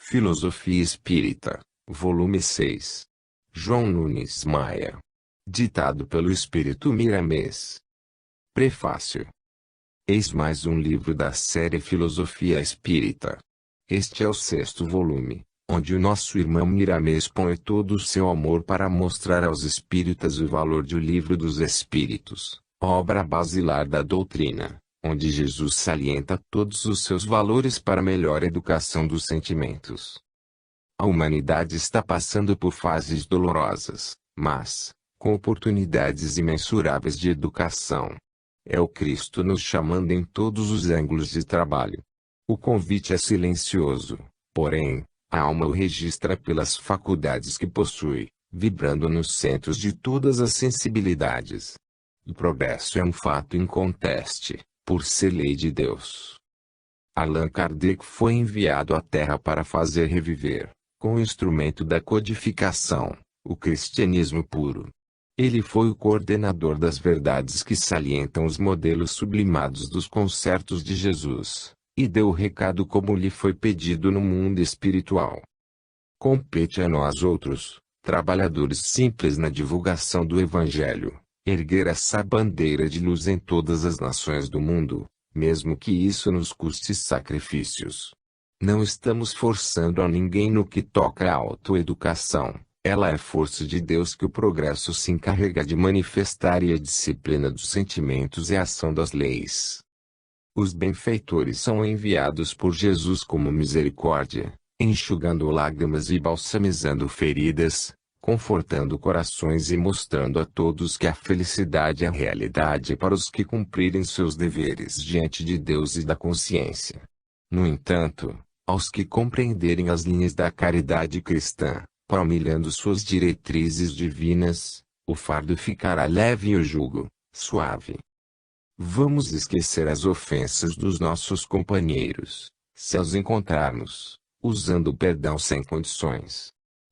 Filosofia Espírita, volume 6. João Nunes Maia. Ditado pelo Espírito Miramês. Prefácio. Eis mais um livro da série Filosofia Espírita. Este é o 6º volume, onde o nosso irmão Miramês põe todo o seu amor para mostrar aos espíritas o valor do Livro dos Espíritos, obra basilar da doutrina, onde Jesus salienta todos os seus valores para a melhor educação dos sentimentos. A humanidade está passando por fases dolorosas, mas, com oportunidades imensuráveis de educação. É o Cristo nos chamando em todos os ângulos de trabalho. O convite é silencioso, porém, a alma o registra pelas faculdades que possui, vibrando nos centros de todas as sensibilidades. O progresso é um fato inconteste, por ser lei de Deus. Allan Kardec foi enviado à Terra para fazer reviver, com o instrumento da codificação, o cristianismo puro. Ele foi o coordenador das verdades que salientam os modelos sublimados dos concertos de Jesus, e deu o recado como lhe foi pedido no mundo espiritual. Compete a nós outros, trabalhadores simples na divulgação do Evangelho, erguer essa bandeira de luz em todas as nações do mundo, mesmo que isso nos custe sacrifícios. Não estamos forçando a ninguém no que toca à autoeducação. Ela é força de Deus que o progresso se encarrega de manifestar, e a disciplina dos sentimentos é a ação das leis. Os benfeitores são enviados por Jesus como misericórdia, enxugando lágrimas e balsamizando feridas, confortando corações e mostrando a todos que a felicidade é a realidade para os que cumprirem seus deveres diante de Deus e da consciência. No entanto, aos que compreenderem as linhas da caridade cristã, palmilhando suas diretrizes divinas, o fardo ficará leve e o jugo, suave. Vamos esquecer as ofensas dos nossos companheiros, se as encontrarmos, usando o perdão sem condições.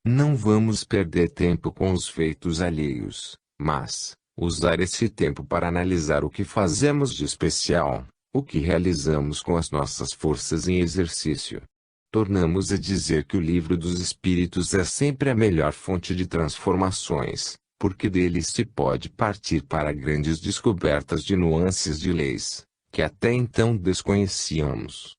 Não vamos perder tempo com os feitos alheios, mas usar esse tempo para analisar o que fazemos de especial, o que realizamos com as nossas forças em exercício. Tornamos a dizer que o Livro dos Espíritos é sempre a melhor fonte de transformações, porque dele se pode partir para grandes descobertas de nuances de leis, que até então desconhecíamos.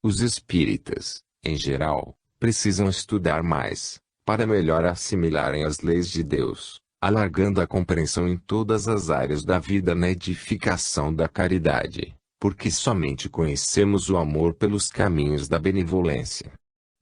Os espíritas, em geral, precisam estudar mais, para melhor assimilarem as leis de Deus, alargando a compreensão em todas as áreas da vida na edificação da caridade, porque somente conhecemos o amor pelos caminhos da benevolência.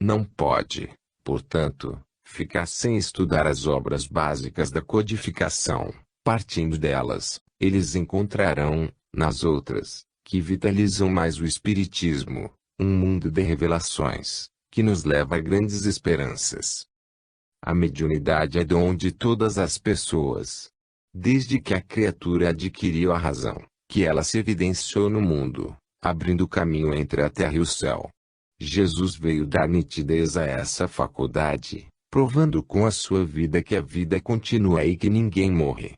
Não pode, portanto, ficar sem estudar as obras básicas da codificação. Partindo delas, eles encontrarão, nas outras, que vitalizam mais o Espiritismo, um mundo de revelações, que nos leva a grandes esperanças. A mediunidade é dom de todas as pessoas. Desde que a criatura adquiriu a razão, que ela se evidenciou no mundo, abrindo caminho entre a terra e o céu. Jesus veio dar nitidez a essa faculdade, provando com a sua vida que a vida continua e que ninguém morre.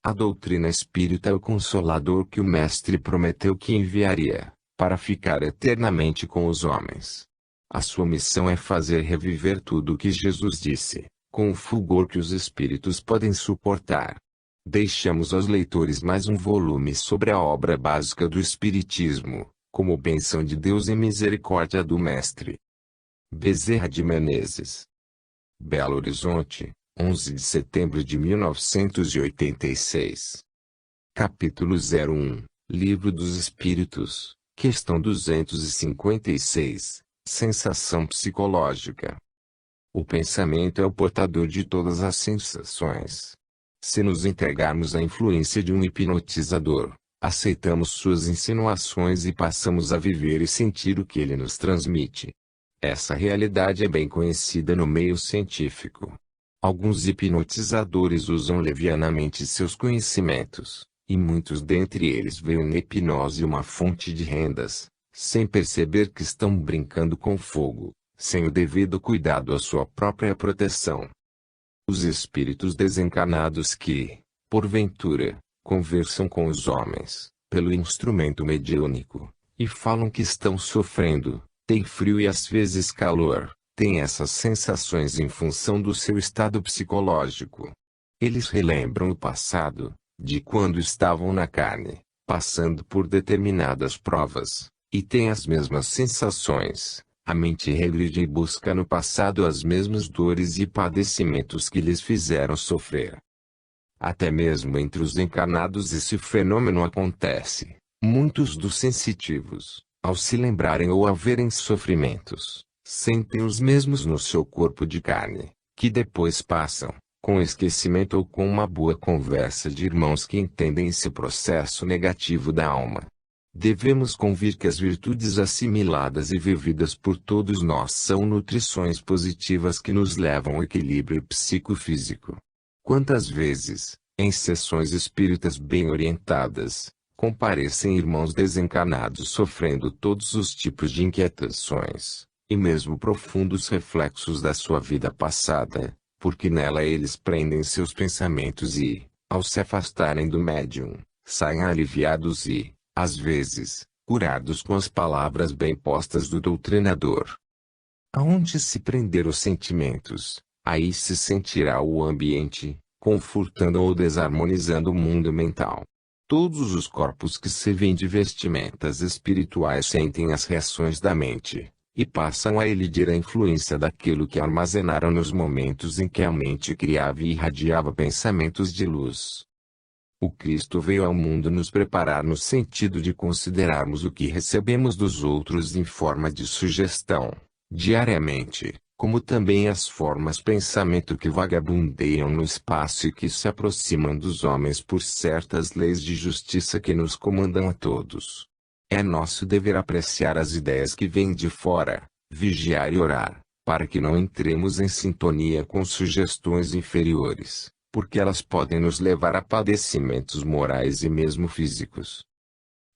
A doutrina espírita é o consolador que o Mestre prometeu que enviaria, para ficar eternamente com os homens. A sua missão é fazer reviver tudo o que Jesus disse, com o fulgor que os espíritos podem suportar. Deixamos aos leitores mais um volume sobre a obra básica do Espiritismo, como bênção de Deus e misericórdia do Mestre. Bezerra de Menezes. Belo Horizonte, 11 de setembro de 1986. Capítulo 01, Livro dos Espíritos, questão 256. Sensação psicológica. O pensamento é o portador de todas as sensações. Se nos entregarmos à influência de um hipnotizador, aceitamos suas insinuações e passamos a viver e sentir o que ele nos transmite. Essa realidade é bem conhecida no meio científico. Alguns hipnotizadores usam levianamente seus conhecimentos, e muitos dentre eles veem na hipnose uma fonte de rendas, sem perceber que estão brincando com fogo, sem o devido cuidado à sua própria proteção. Os espíritos desencarnados que, porventura, conversam com os homens, pelo instrumento mediúnico, e falam que estão sofrendo, tem frio e às vezes calor, tem essas sensações em função do seu estado psicológico. Eles relembram o passado, de quando estavam na carne, passando por determinadas provas, e têm as mesmas sensações. A mente regride e busca no passado as mesmas dores e padecimentos que lhes fizeram sofrer. Até mesmo entre os encarnados esse fenômeno acontece. Muitos dos sensitivos, ao se lembrarem ou ao verem sofrimentos, sentem os mesmos no seu corpo de carne, que depois passam, com esquecimento ou com uma boa conversa de irmãos que entendem esse processo negativo da alma. Devemos convir que as virtudes assimiladas e vividas por todos nós são nutrições positivas que nos levam ao equilíbrio psicofísico. Quantas vezes, em sessões espíritas bem orientadas, comparecem irmãos desencarnados sofrendo todos os tipos de inquietações, e mesmo profundos reflexos da sua vida passada, porque nela eles prendem seus pensamentos e, ao se afastarem do médium, saem aliviados e, às vezes, curados com as palavras bem postas do doutrinador. Aonde se prender os sentimentos, aí se sentirá o ambiente, confortando ou desarmonizando o mundo mental. Todos os corpos que servem de vestimentas espirituais sentem as reações da mente, e passam a elidir a influência daquilo que armazenaram nos momentos em que a mente criava e irradiava pensamentos de luz. O Cristo veio ao mundo nos preparar no sentido de considerarmos o que recebemos dos outros em forma de sugestão, diariamente, como também as formas pensamento que vagabundeiam no espaço e que se aproximam dos homens por certas leis de justiça que nos comandam a todos. É nosso dever apreciar as ideias que vêm de fora, vigiar e orar, para que não entremos em sintonia com sugestões inferiores, porque elas podem nos levar a padecimentos morais e mesmo físicos.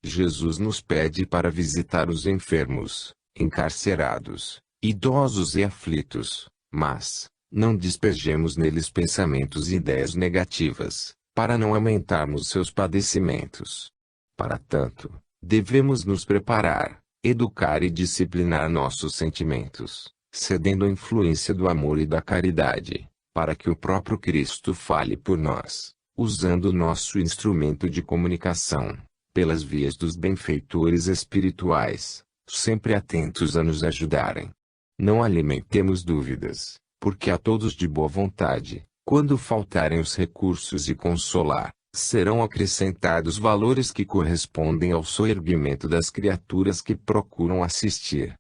Jesus nos pede para visitar os enfermos, encarcerados, idosos e aflitos, mas não despejemos neles pensamentos e ideias negativas, para não aumentarmos seus padecimentos. Para tanto, devemos nos preparar, educar e disciplinar nossos sentimentos, cedendo à influência do amor e da caridade, para que o próprio Cristo fale por nós, usando o nosso instrumento de comunicação, pelas vias dos benfeitores espirituais, sempre atentos a nos ajudarem. Não alimentemos dúvidas, porque a todos de boa vontade, quando faltarem os recursos de consolar, serão acrescentados valores que correspondem ao soerguimento das criaturas que procuram assistir.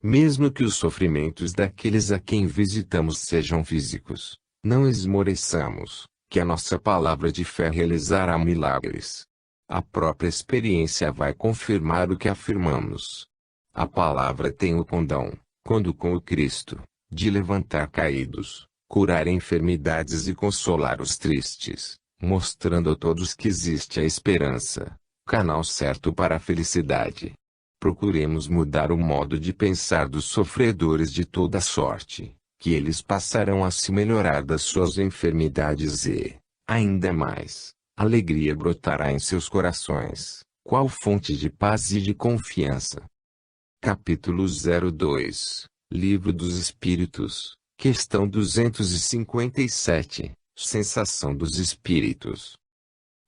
Mesmo que os sofrimentos daqueles a quem visitamos sejam físicos, não esmoreçamos, que a nossa palavra de fé realizará milagres. A própria experiência vai confirmar o que afirmamos. A palavra tem o condão, quando com o Cristo, de levantar caídos, curar enfermidades e consolar os tristes, mostrando a todos que existe a esperança, canal certo para a felicidade. Procuremos mudar o modo de pensar dos sofredores de toda sorte, que eles passarão a se melhorar das suas enfermidades e, ainda mais, alegria brotará em seus corações, qual fonte de paz e de confiança. Capítulo 02, Livro dos Espíritos, questão 257, Sensação dos Espíritos.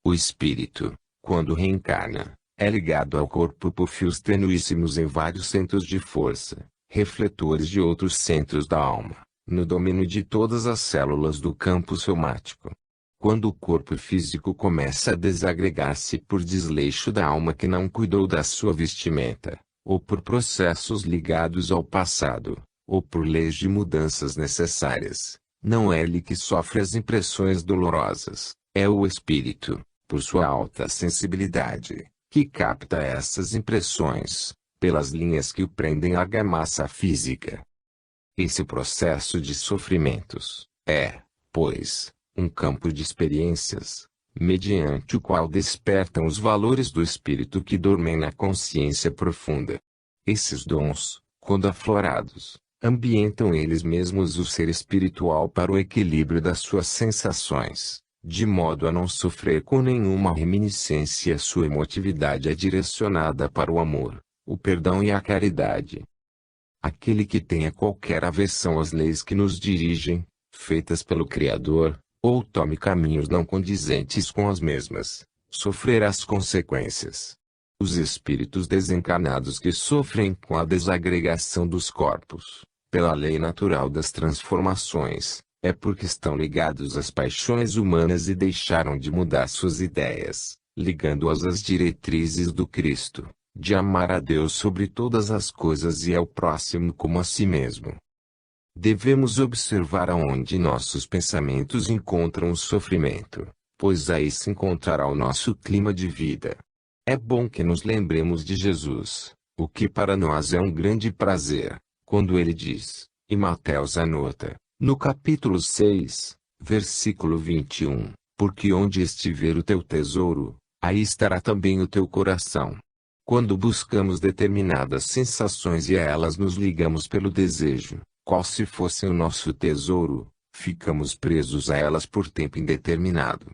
O espírito, quando reencarna, é ligado ao corpo por fios tenuíssimos em vários centros de força, refletores de outros centros da alma, no domínio de todas as células do campo somático. Quando o corpo físico começa a desagregar-se por desleixo da alma que não cuidou da sua vestimenta, ou por processos ligados ao passado, ou por leis de mudanças necessárias, não é ele que sofre as impressões dolorosas, é o espírito, por sua alta sensibilidade, que capta essas impressões, pelas linhas que o prendem à argamassa física. Esse processo de sofrimentos é, pois, um campo de experiências, mediante o qual despertam os valores do espírito que dormem na consciência profunda. Esses dons, quando aflorados, ambientam eles mesmos o ser espiritual para o equilíbrio das suas sensações, de modo a não sofrer com nenhuma reminiscência. Sua emotividade é direcionada para o amor, o perdão e a caridade. Aquele que tenha qualquer aversão às leis que nos dirigem, feitas pelo Criador, ou tome caminhos não condizentes com as mesmas, sofrerá as consequências. Os espíritos desencarnados que sofrem com a desagregação dos corpos, pela lei natural das transformações, é porque estão ligados às paixões humanas e deixaram de mudar suas ideias, ligando-as às diretrizes do Cristo, de amar a Deus sobre todas as coisas e ao próximo como a si mesmo. Devemos observar aonde nossos pensamentos encontram o sofrimento, pois aí se encontrará o nosso clima de vida. É bom que nos lembremos de Jesus, o que para nós é um grande prazer, quando ele diz, e Mateus anota, no capítulo 6, versículo 21, porque onde estiver o teu tesouro, aí estará também o teu coração. Quando buscamos determinadas sensações e a elas nos ligamos pelo desejo, qual se fosse o nosso tesouro, ficamos presos a elas por tempo indeterminado.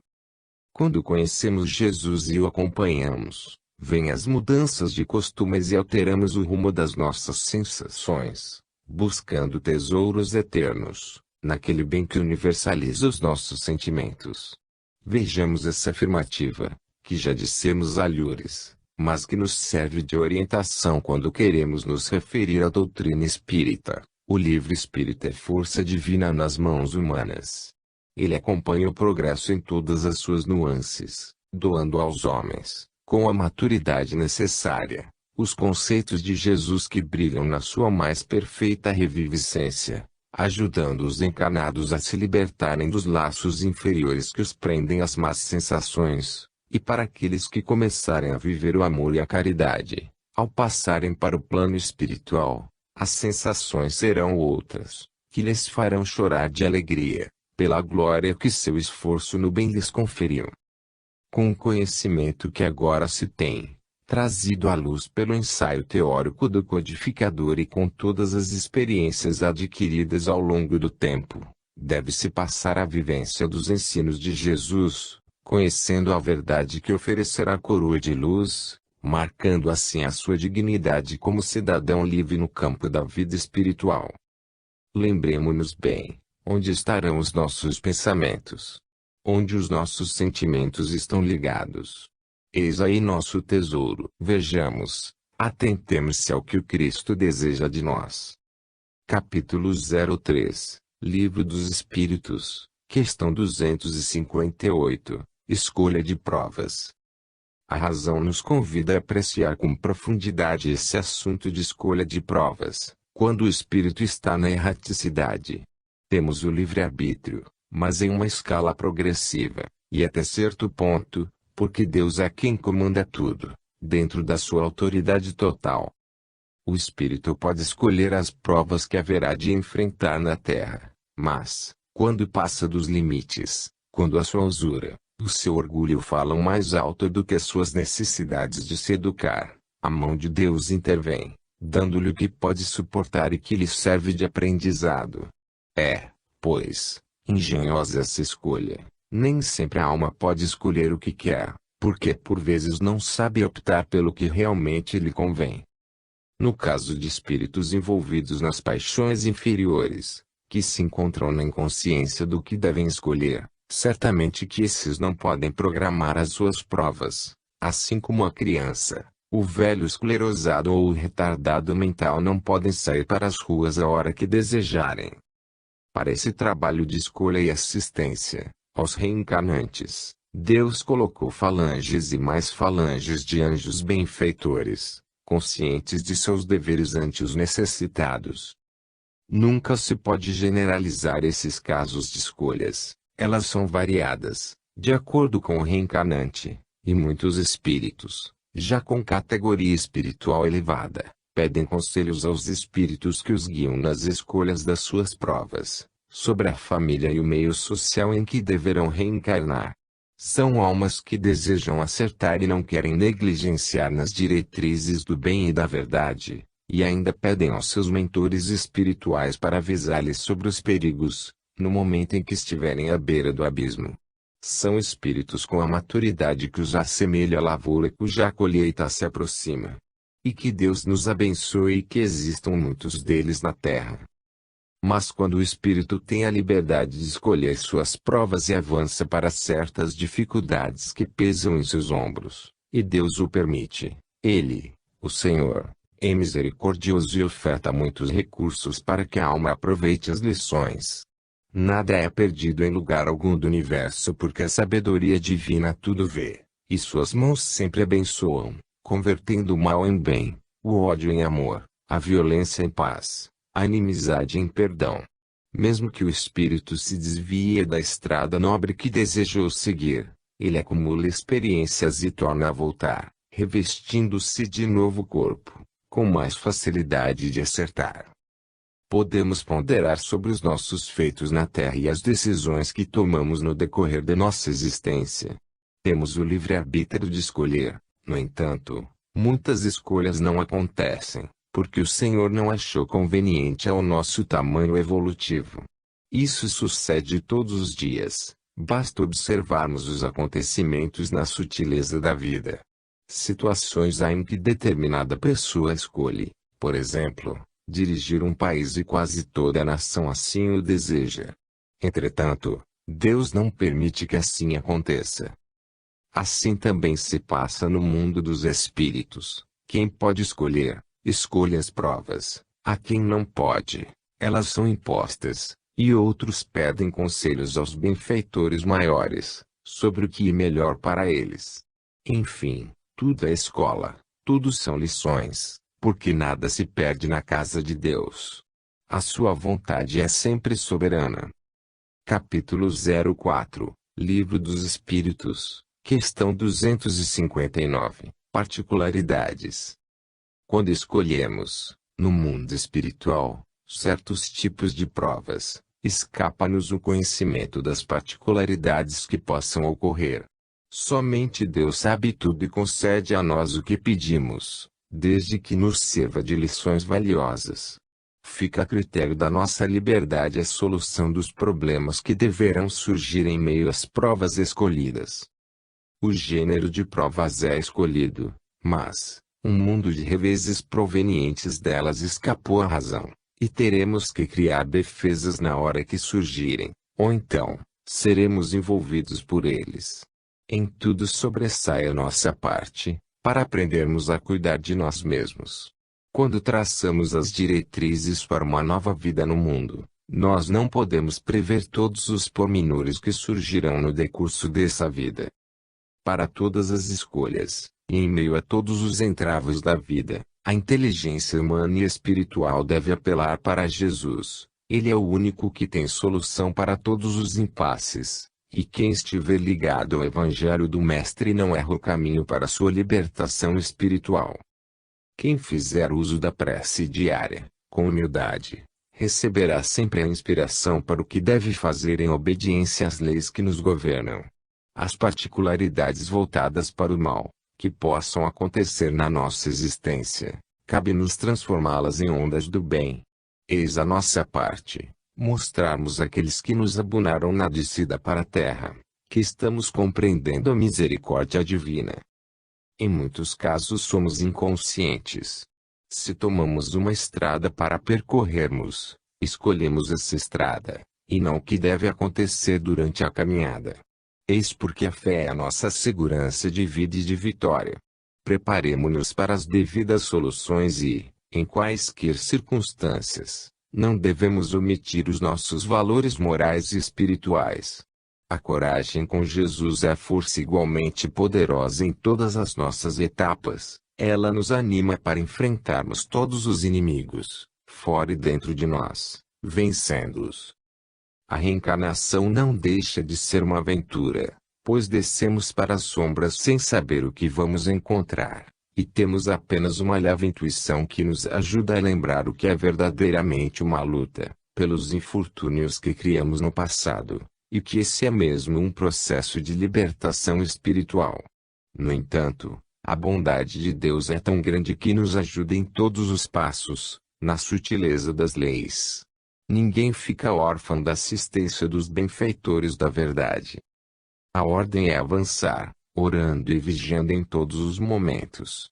Quando conhecemos Jesus e o acompanhamos, vêm as mudanças de costumes e alteramos o rumo das nossas sensações, buscando tesouros eternos, naquele bem que universaliza os nossos sentimentos. Vejamos essa afirmativa, que já dissemos alhures, mas que nos serve de orientação quando queremos nos referir à doutrina espírita. O livro espírita é força divina nas mãos humanas. Ele acompanha o progresso em todas as suas nuances, doando aos homens, com a maturidade necessária, os conceitos de Jesus que brilham na sua mais perfeita reviviscência, ajudando os encarnados a se libertarem dos laços inferiores que os prendem às más sensações, e para aqueles que começarem a viver o amor e a caridade, ao passarem para o plano espiritual, as sensações serão outras, que lhes farão chorar de alegria, pela glória que seu esforço no bem lhes conferiu. Com o conhecimento que agora se tem, trazido à luz pelo ensaio teórico do codificador e com todas as experiências adquiridas ao longo do tempo, deve-se passar à vivência dos ensinos de Jesus, conhecendo a verdade que oferecerá a coroa de luz, marcando assim a sua dignidade como cidadão livre no campo da vida espiritual. Lembremo-nos bem, onde estarão os nossos pensamentos? Onde os nossos sentimentos estão ligados? Eis aí nosso tesouro. Vejamos, atentemos-se ao que o Cristo deseja de nós. Capítulo 03, Livro dos Espíritos, questão 258, Escolha de provas. A razão nos convida a apreciar com profundidade esse assunto de escolha de provas, quando o espírito está na erraticidade. Temos o livre-arbítrio, mas em uma escala progressiva, e até certo ponto, porque Deus é quem comanda tudo, dentro da sua autoridade total. O espírito pode escolher as provas que haverá de enfrentar na Terra, mas, quando passa dos limites, quando a sua usura, o seu orgulho falam mais alto do que as suas necessidades de se educar, a mão de Deus intervém, dando-lhe o que pode suportar e que lhe serve de aprendizado. É, pois, engenhosa essa escolha. Nem sempre a alma pode escolher o que quer, porque por vezes não sabe optar pelo que realmente lhe convém. No caso de espíritos envolvidos nas paixões inferiores, que se encontram na inconsciência do que devem escolher, certamente que esses não podem programar as suas provas, assim como a criança, o velho esclerosado ou o retardado mental não podem sair para as ruas a hora que desejarem. Para esse trabalho de escolha e assistência aos reencarnantes, Deus colocou falanges e mais falanges de anjos benfeitores, conscientes de seus deveres ante os necessitados. Nunca se pode generalizar esses casos de escolhas. Elas são variadas, de acordo com o reencarnante, e muitos espíritos, já com categoria espiritual elevada, pedem conselhos aos espíritos que os guiam nas escolhas das suas provas, sobre a família e o meio social em que deverão reencarnar. São almas que desejam acertar e não querem negligenciar nas diretrizes do bem e da verdade, e ainda pedem aos seus mentores espirituais para avisar-lhes sobre os perigos, no momento em que estiverem à beira do abismo. São espíritos com a maturidade que os assemelha à lavoura cuja colheita se aproxima. E que Deus nos abençoe e que existam muitos deles na terra. Mas quando o espírito tem a liberdade de escolher suas provas e avança para certas dificuldades que pesam em seus ombros, e Deus o permite, ele, o Senhor, é misericordioso e oferta muitos recursos para que a alma aproveite as lições. Nada é perdido em lugar algum do universo porque a sabedoria divina tudo vê, e suas mãos sempre abençoam, convertendo o mal em bem, o ódio em amor, a violência em paz, a inimizade em perdão. Mesmo que o espírito se desvie da estrada nobre que desejou seguir, ele acumula experiências e torna a voltar, revestindo-se de novo corpo, com mais facilidade de acertar. Podemos ponderar sobre os nossos feitos na Terra e as decisões que tomamos no decorrer de nossa existência. Temos o livre-arbítrio de escolher, no entanto, muitas escolhas não acontecem, porque o Senhor não achou conveniente ao nosso tamanho evolutivo. Isso sucede todos os dias, basta observarmos os acontecimentos na sutileza da vida. Situações em que determinada pessoa escolhe, por exemplo, dirigir um país e quase toda a nação assim o deseja. Entretanto, Deus não permite que assim aconteça. Assim também se passa no mundo dos espíritos. Quem pode escolher, escolhe as provas. A quem não pode, elas são impostas, e outros pedem conselhos aos benfeitores maiores, sobre o que é melhor para eles. Enfim, tudo é escola, tudo são lições, porque nada se perde na casa de Deus. A sua vontade é sempre soberana. Capítulo 04, Livro dos Espíritos, questão 259, Particularidades. Quando escolhemos, no mundo espiritual, certos tipos de provas, escapa-nos o conhecimento das particularidades que possam ocorrer. Somente Deus sabe tudo e concede a nós o que pedimos, desde que nos sirva de lições valiosas. Fica a critério da nossa liberdade a solução dos problemas que deverão surgir em meio às provas escolhidas. O gênero de provas é escolhido, mas um mundo de reveses provenientes delas escapou à razão, e teremos que criar defesas na hora que surgirem, ou então, seremos envolvidos por eles. Em tudo sobressai a nossa parte, para aprendermos a cuidar de nós mesmos. Quando traçamos as diretrizes para uma nova vida no mundo, nós não podemos prever todos os pormenores que surgirão no decurso dessa vida. Para todas as escolhas, e em meio a todos os entravos da vida, a inteligência humana e espiritual deve apelar para Jesus. Ele é o único que tem solução para todos os impasses. E quem estiver ligado ao Evangelho do Mestre não erra o caminho para sua libertação espiritual. Quem fizer uso da prece diária, com humildade, receberá sempre a inspiração para o que deve fazer em obediência às leis que nos governam. As particularidades voltadas para o mal, que possam acontecer na nossa existência, cabe-nos transformá-las em ondas do bem. Eis a nossa parte. Mostrarmos àqueles que nos abunaram na descida para a terra, que estamos compreendendo a misericórdia divina. Em muitos casos somos inconscientes. Se tomamos uma estrada para percorrermos, escolhemos essa estrada, e não o que deve acontecer durante a caminhada. Eis porque a fé é a nossa segurança de vida e de vitória. Preparemo-nos para as devidas soluções e, em quaisquer circunstâncias, não devemos omitir os nossos valores morais e espirituais. A coragem com Jesus é a força igualmente poderosa em todas as nossas etapas. Ela nos anima para enfrentarmos todos os inimigos, fora e dentro de nós, vencendo-os. A reencarnação não deixa de ser uma aventura, pois descemos para as sombras sem saber o que vamos encontrar. E temos apenas uma leve intuição que nos ajuda a lembrar o que é verdadeiramente uma luta, pelos infortúnios que criamos no passado, e que esse é mesmo um processo de libertação espiritual. No entanto, a bondade de Deus é tão grande que nos ajuda em todos os passos, na sutileza das leis. Ninguém fica órfão da assistência dos benfeitores da verdade. A ordem é avançar, orando e vigiando em todos os momentos.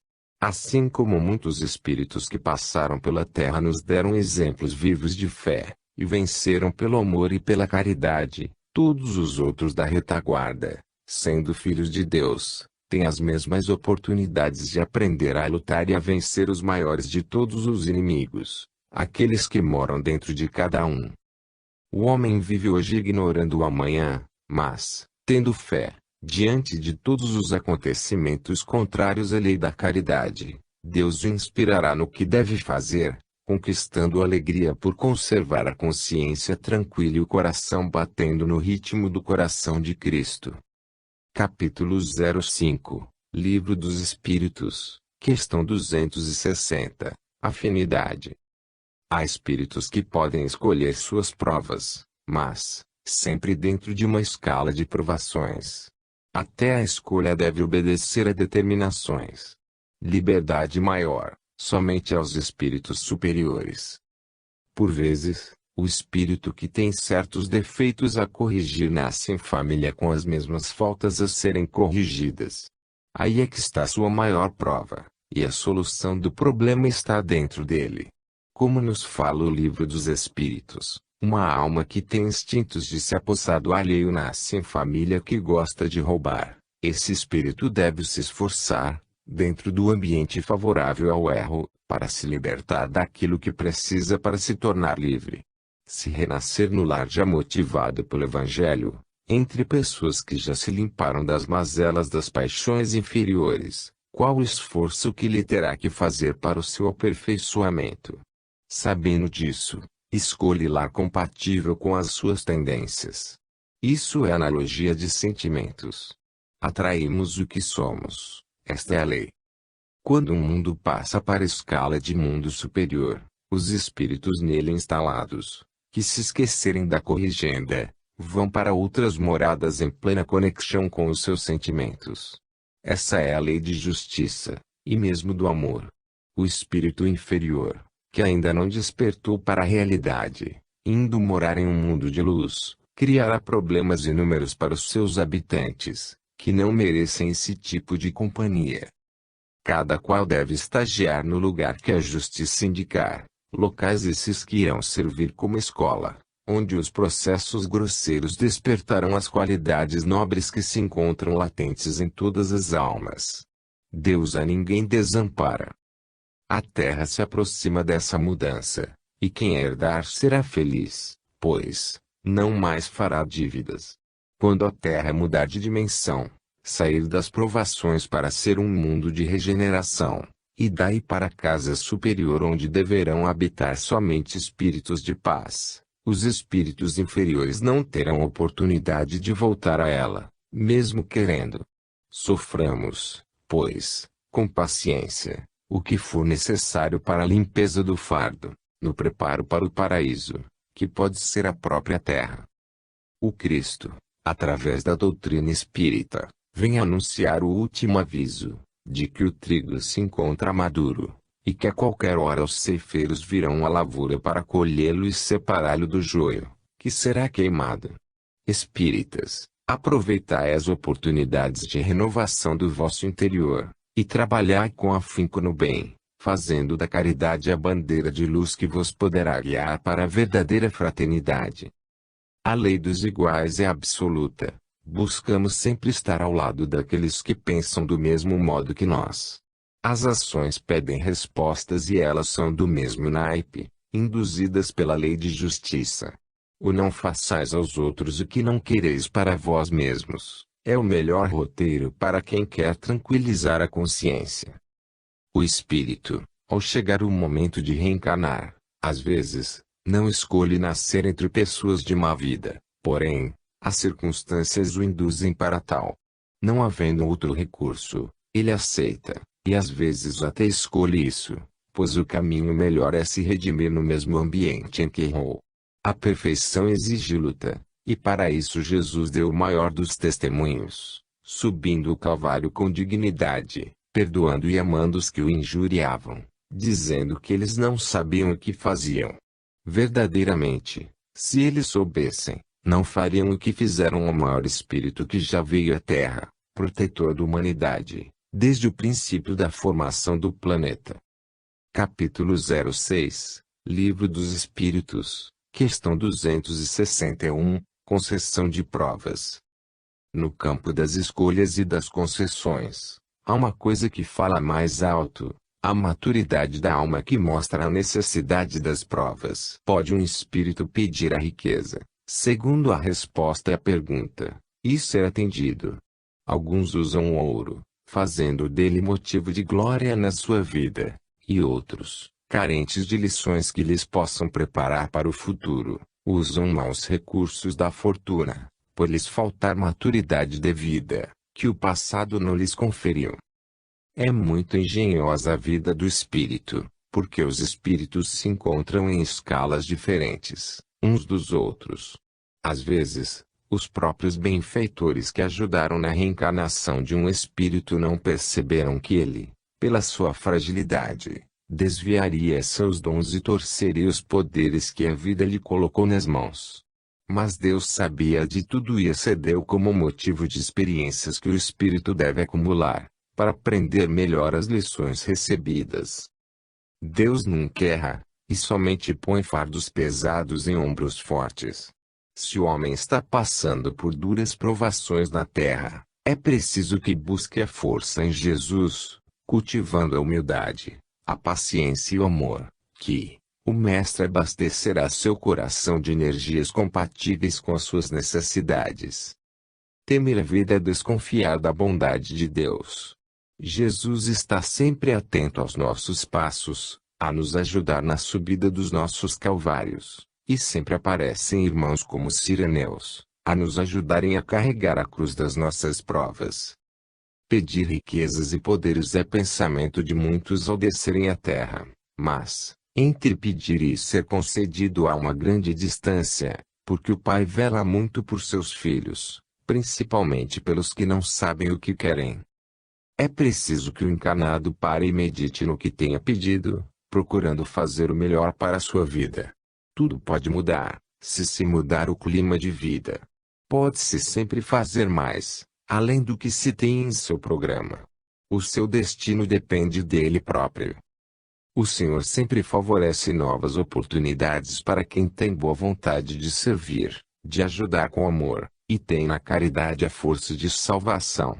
Assim como muitos espíritos que passaram pela terra nos deram exemplos vivos de fé, e venceram pelo amor e pela caridade, todos os outros da retaguarda, sendo filhos de Deus, têm as mesmas oportunidades de aprender a lutar e a vencer os maiores de todos os inimigos, aqueles que moram dentro de cada um. O homem vive hoje ignorando o amanhã, mas, tendo fé, diante de todos os acontecimentos contrários à lei da caridade, Deus o inspirará no que deve fazer, conquistando alegria por conservar a consciência tranquila e o coração batendo no ritmo do coração de Cristo. Capítulo 05, Livro dos Espíritos, questão 260, Afinidade. Há espíritos que podem escolher suas provas, mas, sempre dentro de uma escala de provações. Até a escolha deve obedecer a determinações. Liberdade maior, somente aos espíritos superiores. Por vezes, o espírito que tem certos defeitos a corrigir nasce em família com as mesmas faltas a serem corrigidas. Aí é que está sua maior prova, e a solução do problema está dentro dele. Como nos fala o Livro dos Espíritos, uma alma que tem instintos de se apossar do alheio nasce em família que gosta de roubar. Esse espírito deve se esforçar, dentro do ambiente favorável ao erro, para se libertar daquilo que precisa para se tornar livre. Se renascer no lar já motivado pelo Evangelho, entre pessoas que já se limparam das mazelas das paixões inferiores, qual o esforço que ele terá que fazer para o seu aperfeiçoamento? Sabendo disso, escolhe lar compatível com as suas tendências. Isso é analogia de sentimentos. Atraímos o que somos. Esta é a lei. Quando um mundo passa para a escala de mundo superior, os espíritos nele instalados, que se esquecerem da corrigenda, vão para outras moradas em plena conexão com os seus sentimentos. Essa é a lei de justiça, e mesmo do amor. O espírito inferior, que ainda não despertou para a realidade, indo morar em um mundo de luz, criará problemas inúmeros para os seus habitantes, que não merecem esse tipo de companhia. Cada qual deve estagiar no lugar que a justiça indicar, locais esses que irão servir como escola, onde os processos grosseiros despertarão as qualidades nobres que se encontram latentes em todas as almas. Deus a ninguém desampara. A terra se aproxima dessa mudança, e quem a herdar será feliz, pois, não mais fará dívidas. Quando a terra mudar de dimensão, sair das provações para ser um mundo de regeneração, e daí para a casa superior onde deverão habitar somente espíritos de paz, os espíritos inferiores não terão oportunidade de voltar a ela, mesmo querendo. Soframos, pois, com paciência, o que for necessário para a limpeza do fardo, no preparo para o paraíso, que pode ser a própria terra. O Cristo, através da doutrina espírita, vem anunciar o último aviso, de que o trigo se encontra maduro, e que a qualquer hora os ceifeiros virão à lavoura para colhê-lo e separá-lo do joio, que será queimado. Espíritas, aproveitai as oportunidades de renovação do vosso interior, e trabalhai com afinco no bem, fazendo da caridade a bandeira de luz que vos poderá guiar para a verdadeira fraternidade. A lei dos iguais é absoluta. Buscamos sempre estar ao lado daqueles que pensam do mesmo modo que nós. As ações pedem respostas e elas são do mesmo naipe, induzidas pela lei de justiça. O não façais aos outros o que não quereis para vós mesmos, é o melhor roteiro para quem quer tranquilizar a consciência. O espírito, ao chegar o momento de reencarnar, às vezes, não escolhe nascer entre pessoas de má vida, porém, as circunstâncias o induzem para tal. Não havendo outro recurso, ele aceita, e às vezes até escolhe isso, pois o caminho melhor é se redimir no mesmo ambiente em que errou. A perfeição exige luta, e para isso Jesus deu o maior dos testemunhos, subindo o Calvário com dignidade, perdoando e amando os que o injuriavam, dizendo que eles não sabiam o que faziam. Verdadeiramente, se eles soubessem, não fariam o que fizeram ao maior espírito que já veio à Terra, protetor da humanidade, desde o princípio da formação do planeta. Capítulo 06, Livro dos Espíritos, questão 261, concessão de provas. No campo das escolhas e das concessões, há uma coisa que fala mais alto: a maturidade da alma, que mostra a necessidade das provas. Pode um espírito pedir a riqueza, segundo a resposta à pergunta, e ser atendido. Alguns usam o ouro, fazendo dele motivo de glória na sua vida, e outros, carentes de lições que lhes possam preparar para o futuro, usam maus recursos da fortuna, por lhes faltar maturidade devida, que o passado não lhes conferiu. É muito engenhosa a vida do espírito, porque os espíritos se encontram em escalas diferentes, uns dos outros. Às vezes, os próprios benfeitores que ajudaram na reencarnação de um espírito não perceberam que ele, pela sua fragilidade, desviaria seus dons e torceria os poderes que a vida lhe colocou nas mãos. Mas Deus sabia de tudo e excedeu como motivo de experiências que o espírito deve acumular, para aprender melhor as lições recebidas. Deus nunca erra, e somente põe fardos pesados em ombros fortes. Se o homem está passando por duras provações na terra, é preciso que busque a força em Jesus, cultivando a humildade, a paciência e o amor, que o Mestre abastecerá seu coração de energias compatíveis com as suas necessidades. Temer a vida é desconfiar da bondade de Deus. Jesus está sempre atento aos nossos passos, a nos ajudar na subida dos nossos calvários, e sempre aparecem irmãos como Sireneus, a nos ajudarem a carregar a cruz das nossas provas. Pedir riquezas e poderes é pensamento de muitos ao descerem à terra, mas, entre pedir e ser concedido há uma grande distância, porque o Pai vela muito por seus filhos, principalmente pelos que não sabem o que querem. É preciso que o encarnado pare e medite no que tenha pedido, procurando fazer o melhor para a sua vida. Tudo pode mudar, se mudar o clima de vida. Pode-se sempre fazer mais, além do que se tem em seu programa. O seu destino depende dele próprio. O Senhor sempre favorece novas oportunidades para quem tem boa vontade de servir, de ajudar com amor, e tem na caridade a força de salvação.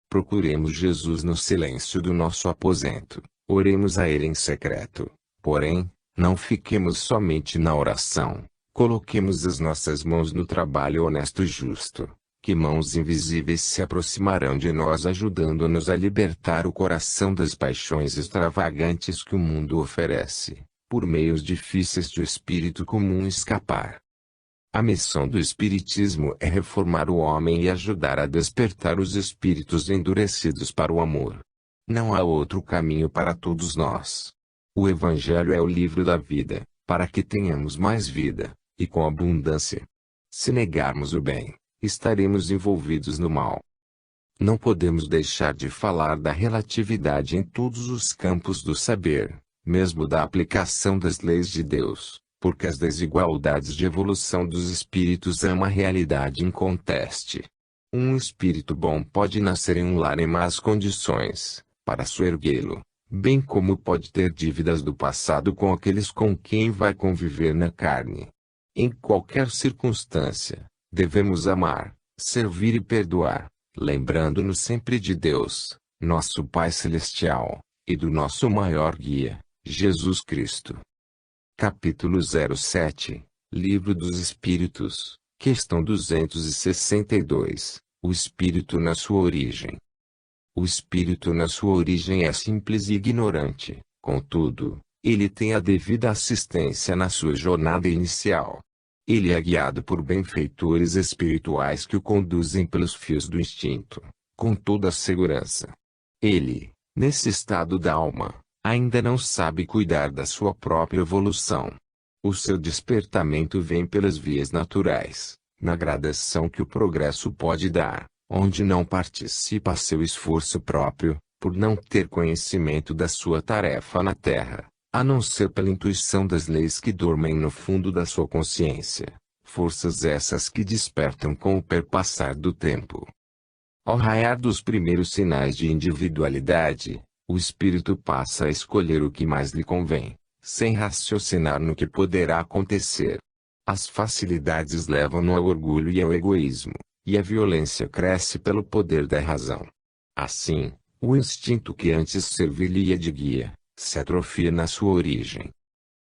Procuremos Jesus no silêncio do nosso aposento, oremos a Ele em secreto. Porém, não fiquemos somente na oração, coloquemos as nossas mãos no trabalho honesto e justo, que mãos invisíveis se aproximarão de nós ajudando-nos a libertar o coração das paixões extravagantes que o mundo oferece, por meios difíceis de o espírito comum escapar. A missão do Espiritismo é reformar o homem e ajudar a despertar os espíritos endurecidos para o amor. Não há outro caminho para todos nós. O Evangelho é o livro da vida, para que tenhamos mais vida, e com abundância. Se negarmos o bem, estaremos envolvidos no mal. Não podemos deixar de falar da relatividade em todos os campos do saber, mesmo da aplicação das leis de Deus, porque as desigualdades de evolução dos espíritos é uma realidade inconteste. Um espírito bom pode nascer em um lar em más condições, para soerguê-lo, bem como pode ter dívidas do passado com aqueles com quem vai conviver na carne. Em qualquer circunstância, devemos amar, servir e perdoar, lembrando-nos sempre de Deus, nosso Pai Celestial, e do nosso maior guia, Jesus Cristo. Capítulo 07, Livro dos Espíritos, questão 262, o Espírito na sua origem. O espírito na sua origem é simples e ignorante, contudo, ele tem a devida assistência na sua jornada inicial. Ele é guiado por benfeitores espirituais que o conduzem pelos fios do instinto, com toda a segurança. Ele, nesse estado da alma, ainda não sabe cuidar da sua própria evolução. O seu despertamento vem pelas vias naturais, na gradação que o progresso pode dar, onde não participa a seu esforço próprio, por não ter conhecimento da sua tarefa na Terra, a não ser pela intuição das leis que dormem no fundo da sua consciência, forças essas que despertam com o perpassar do tempo. Ao raiar dos primeiros sinais de individualidade, o espírito passa a escolher o que mais lhe convém, sem raciocinar no que poderá acontecer. As facilidades levam-no ao orgulho e ao egoísmo, e a violência cresce pelo poder da razão. Assim, o instinto que antes serviria de guia, se atrofia na sua origem.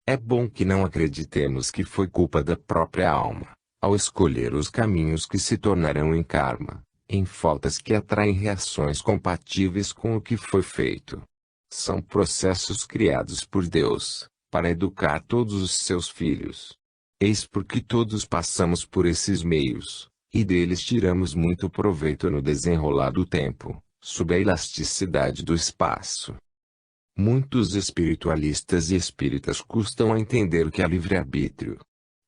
É bom que não acreditemos que foi culpa da própria alma, ao escolher os caminhos que se tornarão em karma, em faltas que atraem reações compatíveis com o que foi feito. São processos criados por Deus, para educar todos os seus filhos. Eis porque todos passamos por esses meios, e deles tiramos muito proveito no desenrolar do tempo, sob a elasticidade do espaço. Muitos espiritualistas e espíritas custam a entender que há livre-arbítrio.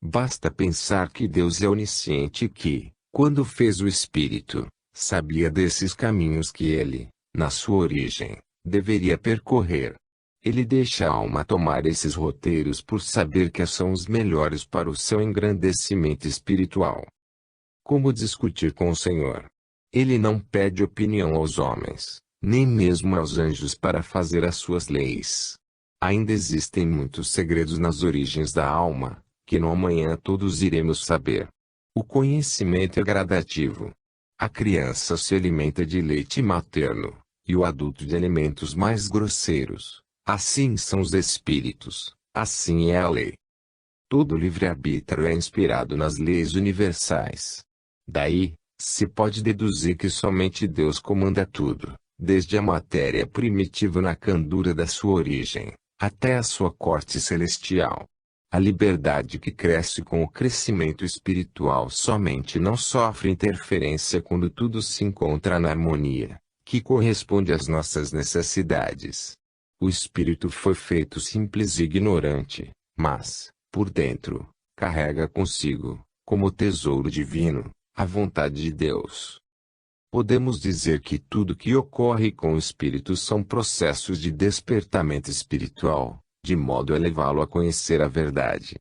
Basta pensar que Deus é onisciente e que, quando fez o espírito, sabia desses caminhos que ele, na sua origem, deveria percorrer. Ele deixa a alma tomar esses roteiros por saber que são os melhores para o seu engrandecimento espiritual. Como discutir com o Senhor? Ele não pede opinião aos homens, nem mesmo aos anjos para fazer as suas leis. Ainda existem muitos segredos nas origens da alma, que no amanhã todos iremos saber. O conhecimento é gradativo. A criança se alimenta de leite materno, e o adulto de alimentos mais grosseiros. Assim são os espíritos, assim é a lei. Todo livre-arbítrio é inspirado nas leis universais. Daí, se pode deduzir que somente Deus comanda tudo, desde a matéria primitiva na candura da sua origem, até a sua corte celestial. A liberdade que cresce com o crescimento espiritual somente não sofre interferência quando tudo se encontra na harmonia, que corresponde às nossas necessidades. O espírito foi feito simples e ignorante, mas, por dentro, carrega consigo, como tesouro divino, a vontade de Deus. Podemos dizer que tudo que ocorre com o espírito são processos de despertamento espiritual, de modo a levá-lo a conhecer a verdade.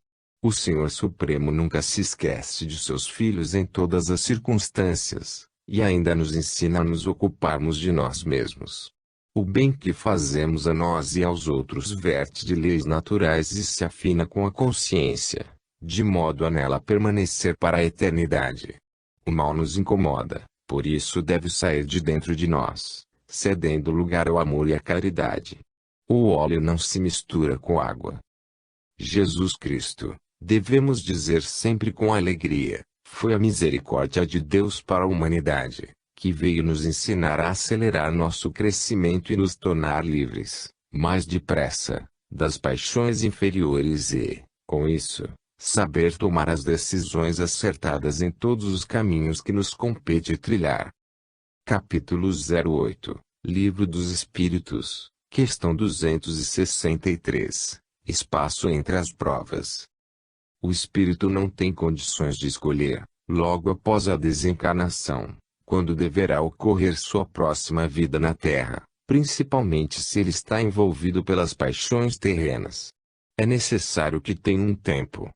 O Senhor Supremo nunca se esquece de seus filhos em todas as circunstâncias, e ainda nos ensina a nos ocuparmos de nós mesmos. O bem que fazemos a nós e aos outros verte de leis naturais e se afina com a consciência, de modo a nela permanecer para a eternidade. O mal nos incomoda, por isso deve sair de dentro de nós, cedendo lugar ao amor e à caridade. O óleo não se mistura com água. Jesus Cristo, devemos dizer sempre com alegria, foi a misericórdia de Deus para a humanidade, que veio nos ensinar a acelerar nosso crescimento e nos tornar livres, mais depressa, das paixões inferiores e, com isso, saber tomar as decisões acertadas em todos os caminhos que nos compete trilhar. Capítulo 08, Livro dos Espíritos, questão 263, Espaço entre as provas. O espírito não tem condições de escolher, logo após a desencarnação, quando deverá ocorrer sua próxima vida na Terra, principalmente se ele está envolvido pelas paixões terrenas. É necessário que tenha um tempo.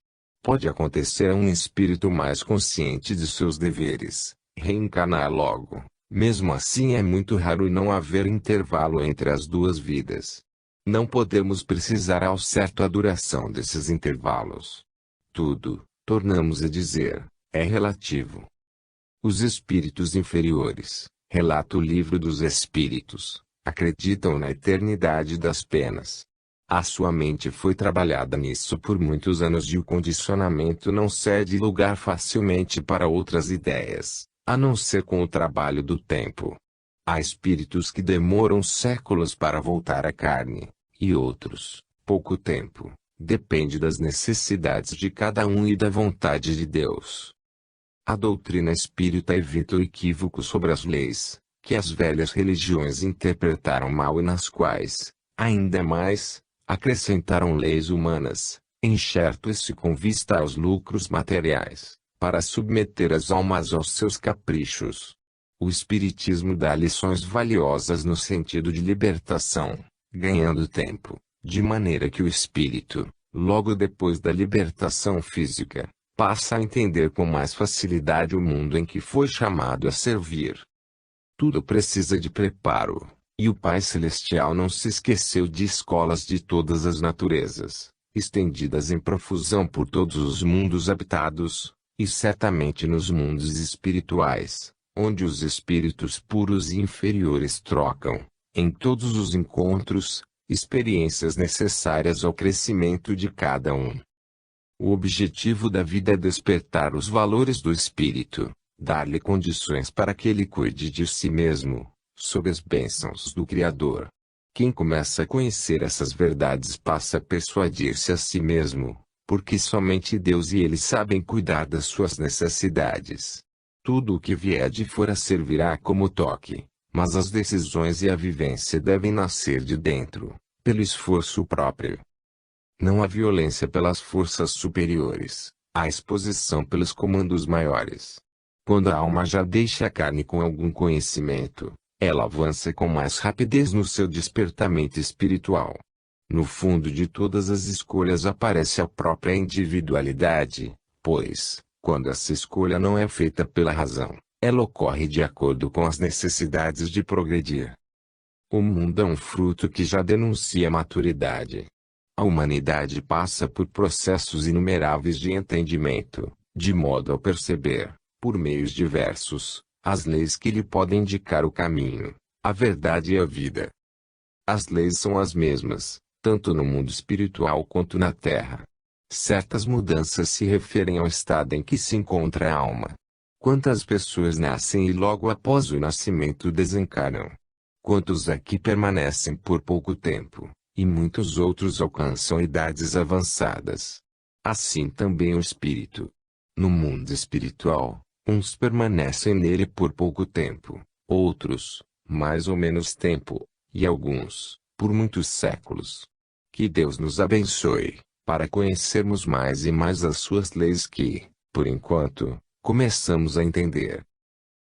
Pode acontecer a um espírito mais consciente de seus deveres, reencarnar logo. Mesmo assim é muito raro não haver intervalo entre as duas vidas. Não podemos precisar ao certo a duração desses intervalos. Tudo, tornamos a dizer, é relativo. Os espíritos inferiores, relata o Livro dos Espíritos, acreditam na eternidade das penas. A sua mente foi trabalhada nisso por muitos anos e o condicionamento não cede lugar facilmente para outras ideias, a não ser com o trabalho do tempo. Há espíritos que demoram séculos para voltar à carne, e outros, pouco tempo, depende das necessidades de cada um e da vontade de Deus. A doutrina espírita evita o equívoco sobre as leis, que as velhas religiões interpretaram mal e nas quais, ainda mais, acrescentaram leis humanas, enxerto-se com vista aos lucros materiais, para submeter as almas aos seus caprichos. O Espiritismo dá lições valiosas no sentido de libertação, ganhando tempo, de maneira que o espírito, logo depois da libertação física, passa a entender com mais facilidade o mundo em que foi chamado a servir. Tudo precisa de preparo, e o Pai Celestial não se esqueceu de escolas de todas as naturezas, estendidas em profusão por todos os mundos habitados, e certamente nos mundos espirituais, onde os espíritos puros e inferiores trocam, em todos os encontros, experiências necessárias ao crescimento de cada um. O objetivo da vida é despertar os valores do espírito, dar-lhe condições para que ele cuide de si mesmo, sob as bênçãos do Criador. Quem começa a conhecer essas verdades passa a persuadir-se a si mesmo, porque somente Deus e Ele sabem cuidar das suas necessidades. Tudo o que vier de fora servirá como toque, mas as decisões e a vivência devem nascer de dentro, pelo esforço próprio. Não há violência pelas forças superiores, há exposição pelos comandos maiores. Quando a alma já deixa a carne com algum conhecimento, ela avança com mais rapidez no seu despertamento espiritual. No fundo de todas as escolhas aparece a própria individualidade, pois, quando essa escolha não é feita pela razão, ela ocorre de acordo com as necessidades de progredir. O mundo é um fruto que já denuncia a maturidade. A humanidade passa por processos inumeráveis de entendimento, de modo a perceber, por meios diversos, as leis que lhe podem indicar o caminho, a verdade e a vida. As leis são as mesmas, tanto no mundo espiritual quanto na terra. Certas mudanças se referem ao estado em que se encontra a alma. Quantas pessoas nascem e logo após o nascimento desencarnam? Quantos aqui permanecem por pouco tempo, e muitos outros alcançam idades avançadas? Assim também o espírito. No mundo espiritual, uns permanecem nele por pouco tempo, outros, mais ou menos tempo, e alguns, por muitos séculos. Que Deus nos abençoe, para conhecermos mais e mais as suas leis que, por enquanto, começamos a entender.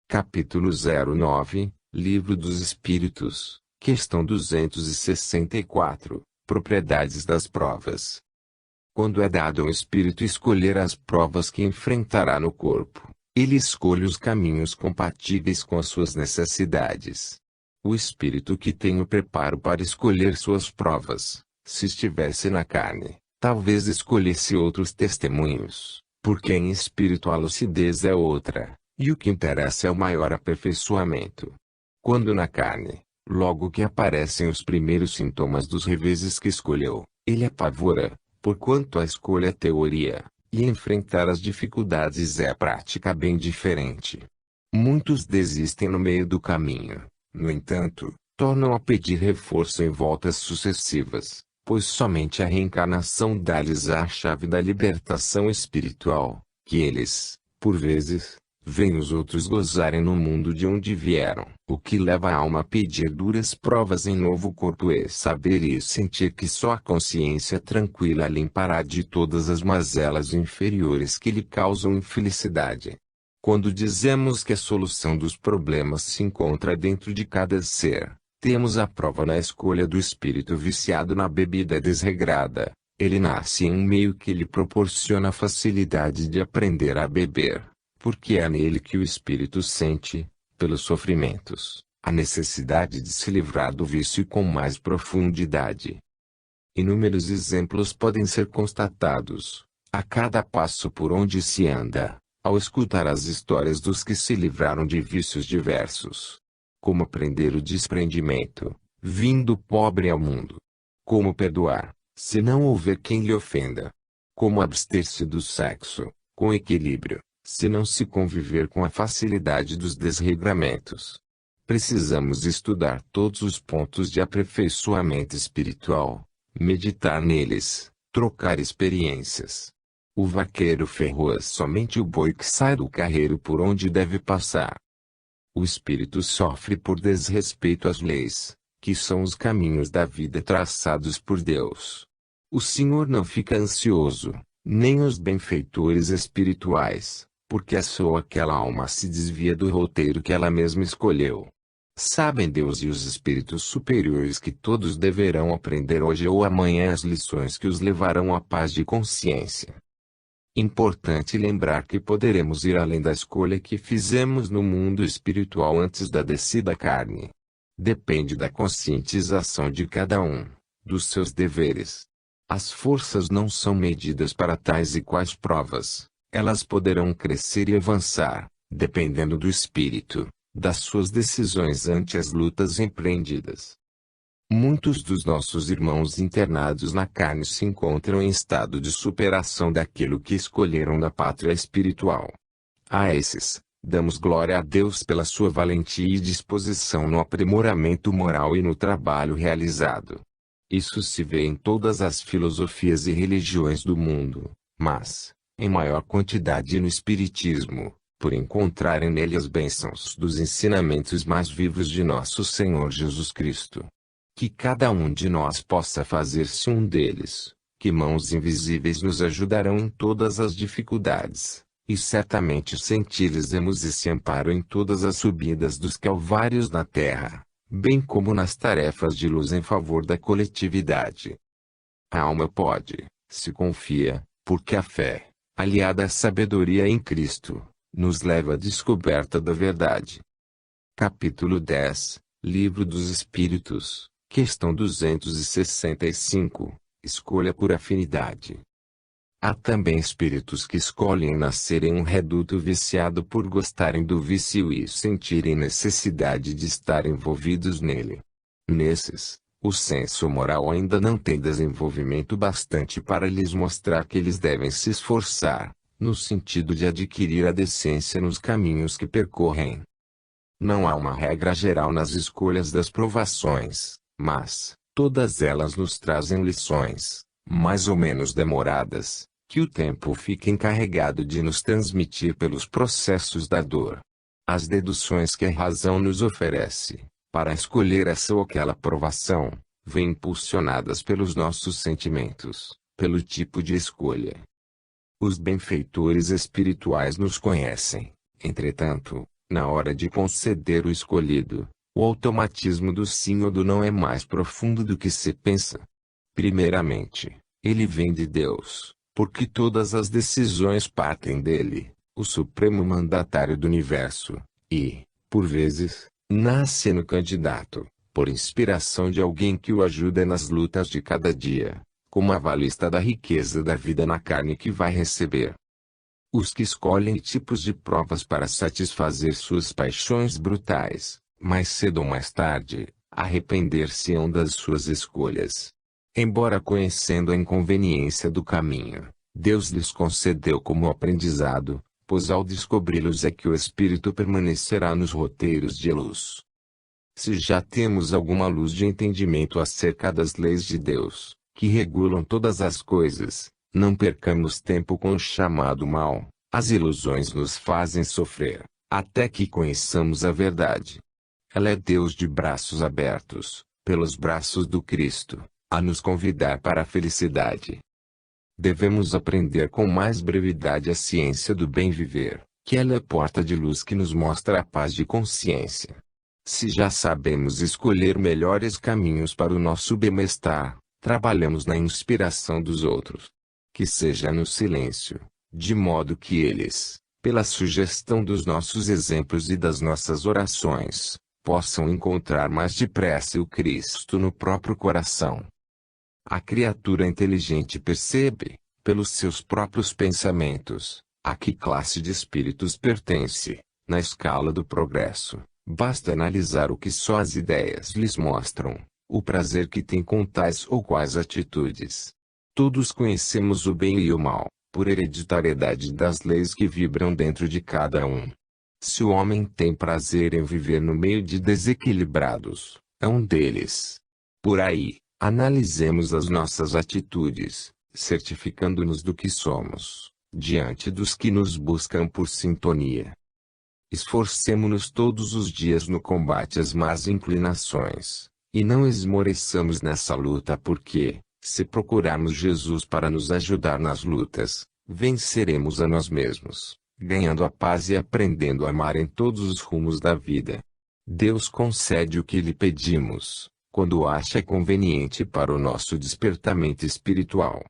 Capítulo 09, Livro dos Espíritos, questão 264, Propriedades das provas. Quando é dado ao espírito escolher as provas que enfrentará no corpo, ele escolhe os caminhos compatíveis com as suas necessidades. O espírito que tem o preparo para escolher suas provas, se estivesse na carne, talvez escolhesse outros testemunhos, porque em espírito a lucidez é outra, e o que interessa é o maior aperfeiçoamento. Quando na carne, logo que aparecem os primeiros sintomas dos reveses que escolheu, ele apavora, porquanto a escolha é teoria, e enfrentar as dificuldades é a prática bem diferente. Muitos desistem no meio do caminho, no entanto, tornam a pedir reforço em voltas sucessivas, pois somente a reencarnação dá-lhes a chave da libertação espiritual, que eles, por vezes, veem os outros gozarem no mundo de onde vieram. O que leva a alma a pedir duras provas em novo corpo é saber e sentir que só a consciência tranquila a limpará de todas as mazelas inferiores que lhe causam infelicidade. Quando dizemos que a solução dos problemas se encontra dentro de cada ser, temos a prova na escolha do espírito viciado na bebida desregrada. Ele nasce em um meio que lhe proporciona a facilidade de aprender a beber, porque é nele que o espírito sente, pelos sofrimentos, a necessidade de se livrar do vício com mais profundidade. Inúmeros exemplos podem ser constatados, a cada passo por onde se anda, ao escutar as histórias dos que se livraram de vícios diversos. Como aprender o desprendimento, vindo pobre ao mundo. Como perdoar, se não houver quem lhe ofenda. Como abster-se do sexo, com equilíbrio, se não se conviver com a facilidade dos desregramentos. Precisamos estudar todos os pontos de aperfeiçoamento espiritual, meditar neles, trocar experiências. O vaqueiro ferroa somente o boi que sai do carreiro por onde deve passar. O espírito sofre por desrespeito às leis, que são os caminhos da vida traçados por Deus. O Senhor não fica ansioso, nem os benfeitores espirituais, porque só aquela alma se desvia do roteiro que ela mesma escolheu. Sabem Deus e os espíritos superiores que todos deverão aprender hoje ou amanhã as lições que os levarão à paz de consciência. Importante lembrar que poderemos ir além da escolha que fizemos no mundo espiritual antes da descida à carne. Depende da conscientização de cada um, dos seus deveres. As forças não são medidas para tais e quais provas. Elas poderão crescer e avançar, dependendo do espírito, das suas decisões ante as lutas empreendidas. Muitos dos nossos irmãos internados na carne se encontram em estado de superação daquilo que escolheram na pátria espiritual. A esses, damos glória a Deus pela sua valentia e disposição no aprimoramento moral e no trabalho realizado. Isso se vê em todas as filosofias e religiões do mundo, mas, em maior quantidade no Espiritismo, por encontrarem nele as bênçãos dos ensinamentos mais vivos de nosso Senhor Jesus Cristo. Que cada um de nós possa fazer-se um deles, que mãos invisíveis nos ajudarão em todas as dificuldades, e certamente sentiremos esse amparo em todas as subidas dos calvários na terra, bem como nas tarefas de luz em favor da coletividade. A alma pode, se confia, porque a fé, aliada à sabedoria em Cristo, nos leva à descoberta da verdade. Capítulo 10, Livro dos Espíritos, questão 265, escolha por afinidade. Há também espíritos que escolhem nascer em um reduto viciado por gostarem do vício e sentirem necessidade de estar envolvidos nele. Nesses, o senso moral ainda não tem desenvolvimento bastante para lhes mostrar que eles devem se esforçar, no sentido de adquirir a decência nos caminhos que percorrem. Não há uma regra geral nas escolhas das provações, mas, todas elas nos trazem lições, mais ou menos demoradas, que o tempo fica encarregado de nos transmitir pelos processos da dor. As deduções que a razão nos oferece, para escolher essa ou aquela provação, vêm impulsionadas pelos nossos sentimentos, pelo tipo de escolha. Os benfeitores espirituais nos conhecem, entretanto, na hora de conceder o escolhido, o automatismo do sim ou do não é mais profundo do que se pensa. Primeiramente, ele vem de Deus, porque todas as decisões partem dele, o supremo mandatário do universo, e, por vezes, nasce no candidato, por inspiração de alguém que o ajuda nas lutas de cada dia, como avalista da riqueza da vida na carne que vai receber. Os que escolhem tipos de provas para satisfazer suas paixões brutais, mais cedo ou mais tarde, arrepender-se-ão das suas escolhas. Embora conhecendo a inconveniência do caminho, Deus lhes concedeu como aprendizado, pois ao descobri-los é que o espírito permanecerá nos roteiros de luz. Se já temos alguma luz de entendimento acerca das leis de Deus, que regulam todas as coisas, não percamos tempo com o chamado mal. As ilusões nos fazem sofrer, até que conheçamos a verdade. Ela é Deus de braços abertos, pelos braços do Cristo, a nos convidar para a felicidade. Devemos aprender com mais brevidade a ciência do bem viver, que ela é porta de luz que nos mostra a paz de consciência. Se já sabemos escolher melhores caminhos para o nosso bem-estar, trabalhamos na inspiração dos outros. Que seja no silêncio, de modo que eles, pela sugestão dos nossos exemplos e das nossas orações, possam encontrar mais depressa o Cristo no próprio coração. A criatura inteligente percebe, pelos seus próprios pensamentos, a que classe de espíritos pertence, na escala do progresso. Basta analisar o que só as ideias lhes mostram, o prazer que tem com tais ou quais atitudes. Todos conhecemos o bem e o mal, por hereditariedade das leis que vibram dentro de cada um. Se o homem tem prazer em viver no meio de desequilibrados, é um deles. Por aí, analisemos as nossas atitudes, certificando-nos do que somos, diante dos que nos buscam por sintonia. Esforcemo-nos todos os dias no combate às más inclinações, e não esmoreçamos nessa luta porque, se procurarmos Jesus para nos ajudar nas lutas, venceremos a nós mesmos, ganhando a paz e aprendendo a amar em todos os rumos da vida. Deus concede o que lhe pedimos, quando acha conveniente para o nosso despertamento espiritual.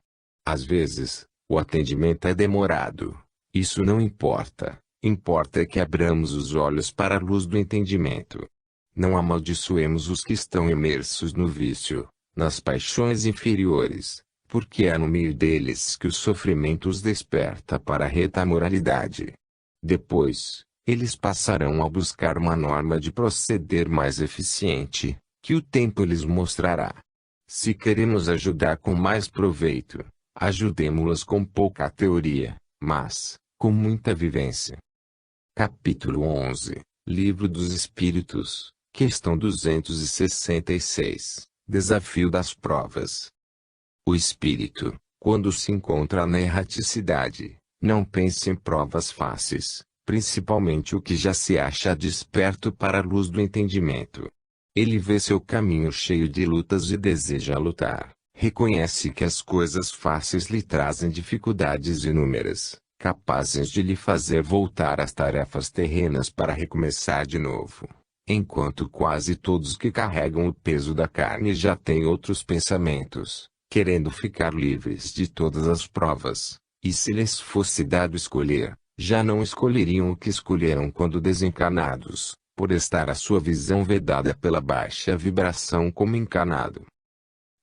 Às vezes, O atendimento é demorado. Isso não importa. Importa que abramos os olhos para a luz do entendimento. Não amaldiçoemos os que estão imersos no vício, nas paixões inferiores, porque é no meio deles que o sofrimento os desperta para a reta moralidade. Depois, eles passarão a buscar uma norma de proceder mais eficiente, que o tempo lhes mostrará. Se queremos ajudar com mais proveito, ajudemo-los com pouca teoria, mas com muita vivência. Capítulo 11, Livro dos Espíritos, questão 266, Desafio das provas. O espírito, quando se encontra na erraticidade, não pense em provas fáceis, principalmente o que já se acha desperto para a luz do entendimento. Ele vê seu caminho cheio de lutas e deseja lutar. Reconhece que as coisas fáceis lhe trazem dificuldades inúmeras, capazes de lhe fazer voltar às tarefas terrenas para recomeçar de novo. Enquanto quase todos que carregam o peso da carne já têm outros pensamentos, querendo ficar livres de todas as provas, e se lhes fosse dado escolher, já não escolheriam o que escolheram quando desencarnados, por estar a sua visão vedada pela baixa vibração como encarnado.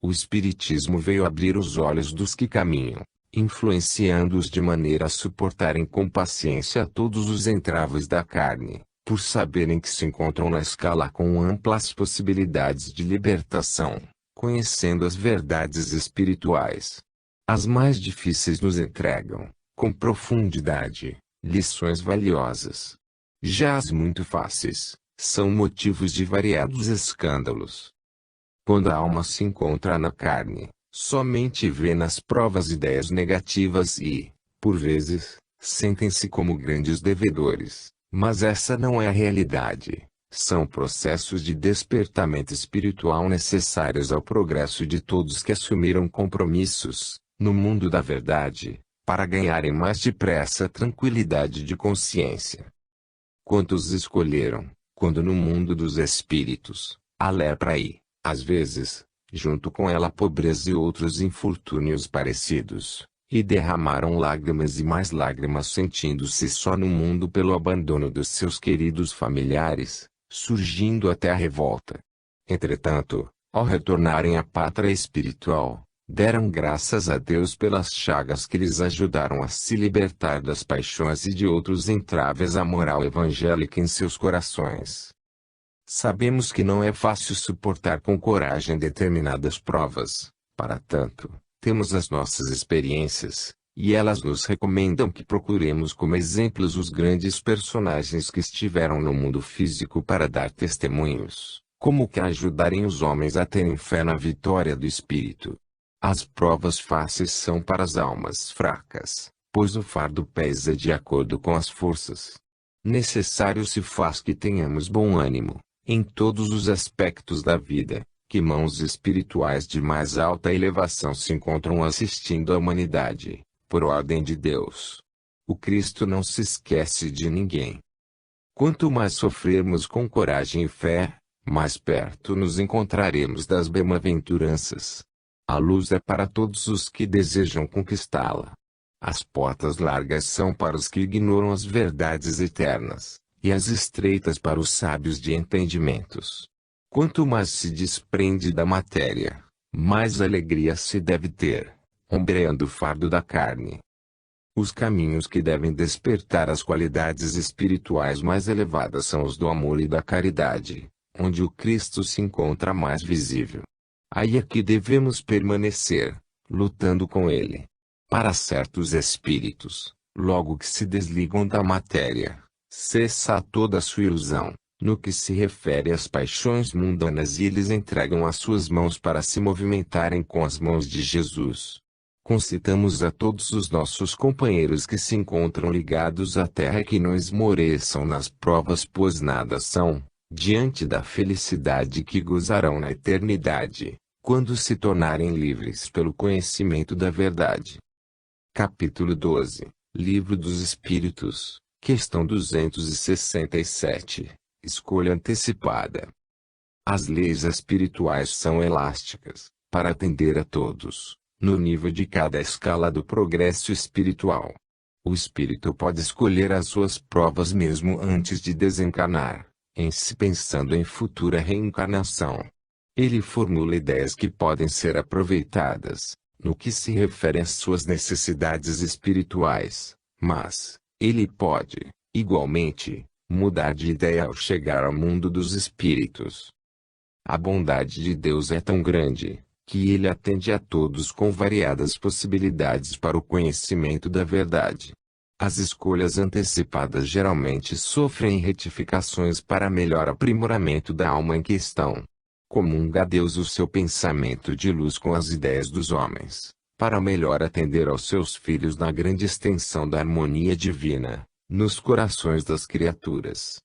O Espiritismo veio abrir os olhos dos que caminham, influenciando-os de maneira a suportarem com paciência todos os entraves da carne, por saberem que se encontram na escala com amplas possibilidades de libertação, conhecendo as verdades espirituais. As mais difíceis nos entregam, com profundidade, lições valiosas. Já as muito fáceis, são motivos de variados escândalos. Quando a alma se encontra na carne, somente vê nas provas ideias negativas e, por vezes, sentem-se como grandes devedores, mas essa não é a realidade. São processos de despertamento espiritual necessários ao progresso de todos que assumiram compromissos, no mundo da verdade, para ganharem mais depressa tranquilidade de consciência. Quantos escolheram, quando no mundo dos espíritos, a lepra e, às vezes, junto com ela a pobreza e outros infortúnios parecidos, e derramaram lágrimas e mais lágrimas sentindo-se só no mundo pelo abandono dos seus queridos familiares, surgindo até a revolta. Entretanto, ao retornarem à pátria espiritual, deram graças a Deus pelas chagas que lhes ajudaram a se libertar das paixões e de outros entraves à moral evangélica em seus corações. Sabemos que não é fácil suportar com coragem determinadas provas, para tanto, temos as nossas experiências, e elas nos recomendam que procuremos como exemplos os grandes personagens que estiveram no mundo físico para dar testemunhos, como que ajudarem os homens a terem fé na vitória do espírito. As provas fáceis são para as almas fracas, pois o fardo pesa de acordo com as forças. Necessário se faz que tenhamos bom ânimo, em todos os aspectos da vida, que mãos espirituais de mais alta elevação se encontram assistindo a humanidade, por ordem de Deus. O Cristo não se esquece de ninguém. Quanto mais sofrermos com coragem e fé, mais perto nos encontraremos das bem-aventuranças. A luz é para todos os que desejam conquistá-la. As portas largas são para os que ignoram as verdades eternas, e as estreitas para os sábios de entendimentos. Quanto mais se desprende da matéria, mais alegria se deve ter, ombreando o fardo da carne. Os caminhos que devem despertar as qualidades espirituais mais elevadas são os do amor e da caridade, onde o Cristo se encontra mais visível. Aí é que devemos permanecer, lutando com ele. Para certos espíritos, logo que se desligam da matéria, cessa toda a sua ilusão, no que se refere às paixões mundanas e eles entregam as suas mãos para se movimentarem com as mãos de Jesus. Concitamos a todos os nossos companheiros que se encontram ligados à terra que não esmoreçam nas provas, pois nada são, diante da felicidade que gozarão na eternidade, quando se tornarem livres pelo conhecimento da verdade. Capítulo 12, Livro dos Espíritos, questão 267, Escolha antecipada. As leis espirituais são elásticas, para atender a todos, no nível de cada escala do progresso espiritual. O espírito pode escolher as suas provas mesmo antes de desencarnar, em si pensando em futura reencarnação. Ele formula ideias que podem ser aproveitadas, no que se refere às suas necessidades espirituais, mas, ele pode, igualmente, mudar de ideia ao chegar ao mundo dos espíritos. A bondade de Deus é tão grande, que ele atende a todos com variadas possibilidades para o conhecimento da verdade. As escolhas antecipadas geralmente sofrem retificações para melhor aprimoramento da alma em questão. Comunga a Deus o seu pensamento de luz com as ideias dos homens, para melhor atender aos seus filhos na grande extensão da harmonia divina, nos corações das criaturas.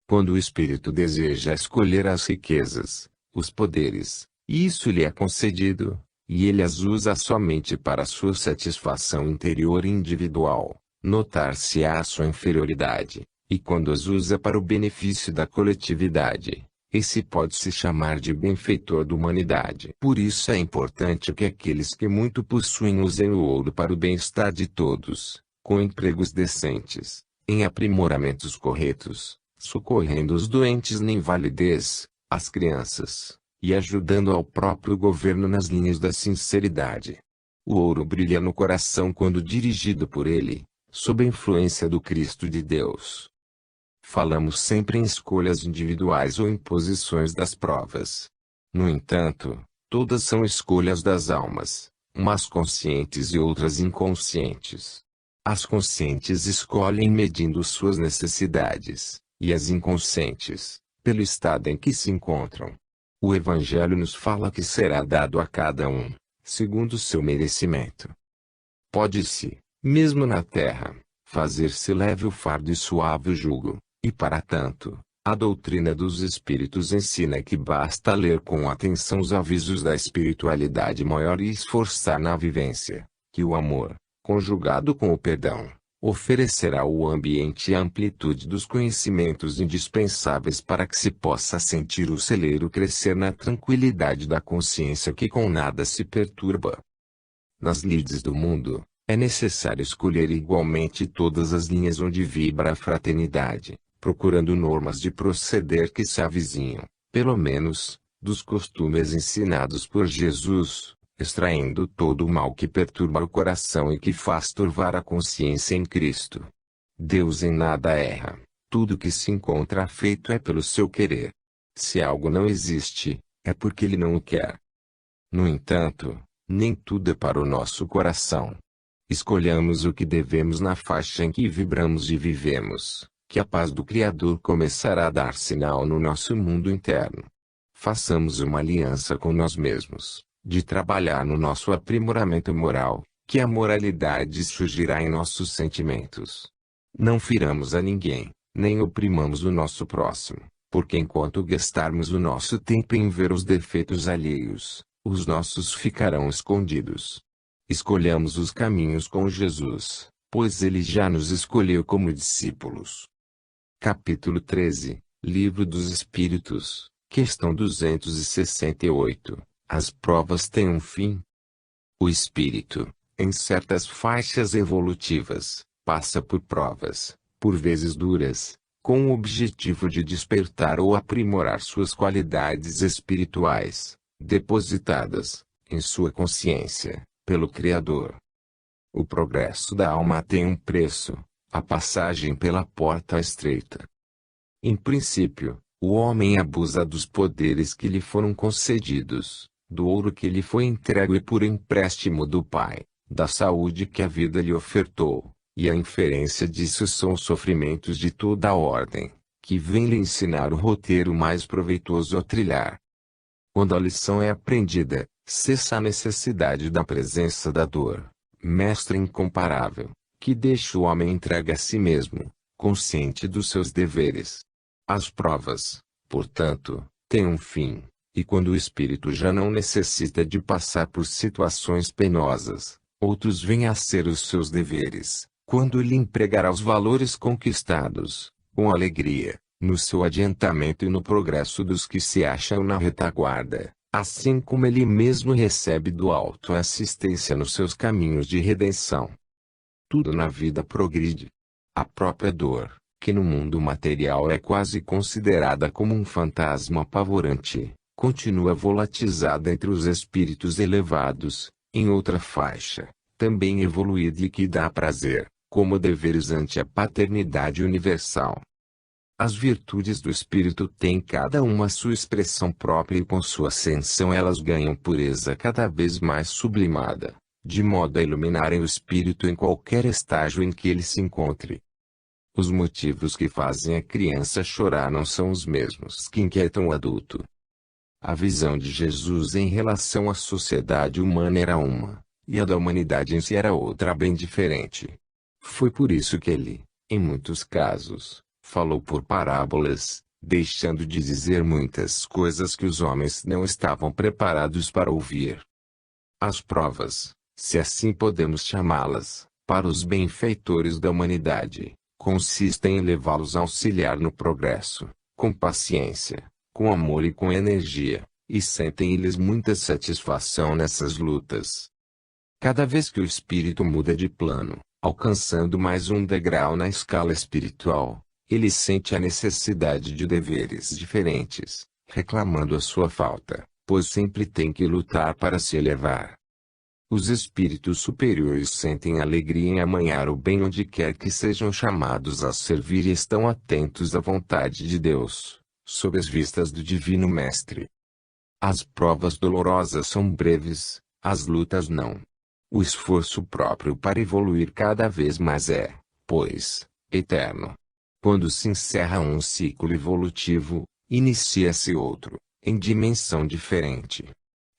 Quando o espírito deseja escolher as riquezas, os poderes, isso lhe é concedido, e ele as usa somente para sua satisfação interior e individual, notar-se-á a sua inferioridade, e quando as usa para o benefício da coletividade, esse pode se chamar de benfeitor da humanidade. Por isso é importante que aqueles que muito possuem usem o ouro para o bem-estar de todos, com empregos decentes, em aprimoramentos corretos, socorrendo os doentes na invalidez, as crianças, e ajudando ao próprio governo nas linhas da sinceridade. O ouro brilha no coração quando dirigido por ele, sob a influência do Cristo de Deus. Falamos sempre em escolhas individuais ou imposições das provas. No entanto, todas são escolhas das almas, umas conscientes e outras inconscientes. As conscientes escolhem medindo suas necessidades, e as inconscientes, pelo estado em que se encontram. O Evangelho nos fala que será dado a cada um, segundo o seu merecimento. Pode-se, mesmo na terra, fazer-se leve o fardo e suave o jugo, e para tanto, a doutrina dos Espíritos ensina que basta ler com atenção os avisos da espiritualidade maior e esforçar na vivência, que o amor, conjugado com o perdão, oferecerá o ambiente e a amplitude dos conhecimentos indispensáveis para que se possa sentir o celeiro crescer na tranquilidade da consciência que com nada se perturba. Nas lides do mundo, é necessário escolher igualmente todas as linhas onde vibra a fraternidade, procurando normas de proceder que se avizinham, pelo menos, dos costumes ensinados por Jesus, extraindo todo o mal que perturba o coração e que faz turvar a consciência em Cristo. Deus em nada erra, tudo que se encontra feito é pelo seu querer. Se algo não existe, é porque ele não o quer. No entanto, nem tudo é para o nosso coração. Escolhamos o que devemos na faixa em que vibramos e vivemos, que a paz do Criador começará a dar sinal no nosso mundo interno. Façamos uma aliança com nós mesmos, de trabalhar no nosso aprimoramento moral, que a moralidade surgirá em nossos sentimentos. Não firamos a ninguém, nem oprimamos o nosso próximo, porque enquanto gastarmos o nosso tempo em ver os defeitos alheios, os nossos ficarão escondidos. Escolhamos os caminhos com Jesus, pois ele já nos escolheu como discípulos. Capítulo 13, Livro dos Espíritos, questão 268. As provas têm um fim. O espírito, em certas faixas evolutivas, passa por provas, por vezes duras, com o objetivo de despertar ou aprimorar suas qualidades espirituais, depositadas, em sua consciência, pelo Criador. O progresso da alma tem um preço, a passagem pela porta estreita. Em princípio, o homem abusa dos poderes que lhe foram concedidos, do ouro que lhe foi entregue por empréstimo do Pai, da saúde que a vida lhe ofertou, e a inferência disso são os sofrimentos de toda a ordem, que vêm lhe ensinar o roteiro mais proveitoso a trilhar. Quando a lição é aprendida, cessa a necessidade da presença da dor, mestre incomparável, que deixa o homem entregue a si mesmo, consciente dos seus deveres. As provas, portanto, têm um fim, e quando o espírito já não necessita de passar por situações penosas, outros vêm a ser os seus deveres, quando ele empregará os valores conquistados, com alegria, no seu adiantamento e no progresso dos que se acham na retaguarda, assim como ele mesmo recebe do alto assistência nos seus caminhos de redenção. Tudo na vida progride. A própria dor, que no mundo material é quase considerada como um fantasma apavorante, continua volatizada entre os espíritos elevados, em outra faixa, também evoluída e que dá prazer, como deveres ante a paternidade universal. As virtudes do espírito têm cada uma sua expressão própria e com sua ascensão elas ganham pureza cada vez mais sublimada, de modo a iluminarem o espírito em qualquer estágio em que ele se encontre. Os motivos que fazem a criança chorar não são os mesmos que inquietam o adulto. A visão de Jesus em relação à sociedade humana era uma, e a da humanidade em si era outra bem diferente. Foi por isso que ele, em muitos casos, falou por parábolas, deixando de dizer muitas coisas que os homens não estavam preparados para ouvir. As provas, se assim podemos chamá-las, para os benfeitores da humanidade, consistem em levá-los a auxiliar no progresso, com paciência, com amor e com energia, e sentem eles muita satisfação nessas lutas. Cada vez que o espírito muda de plano, alcançando mais um degrau na escala espiritual, ele sente a necessidade de deveres diferentes, reclamando a sua falta, pois sempre tem que lutar para se elevar. Os espíritos superiores sentem alegria em amanhar o bem onde quer que sejam chamados a servir e estão atentos à vontade de Deus, sob as vistas do Divino Mestre. As provas dolorosas são breves, as lutas não. O esforço próprio para evoluir cada vez mais é, pois, eterno. Quando se encerra um ciclo evolutivo, inicia-se outro, em dimensão diferente.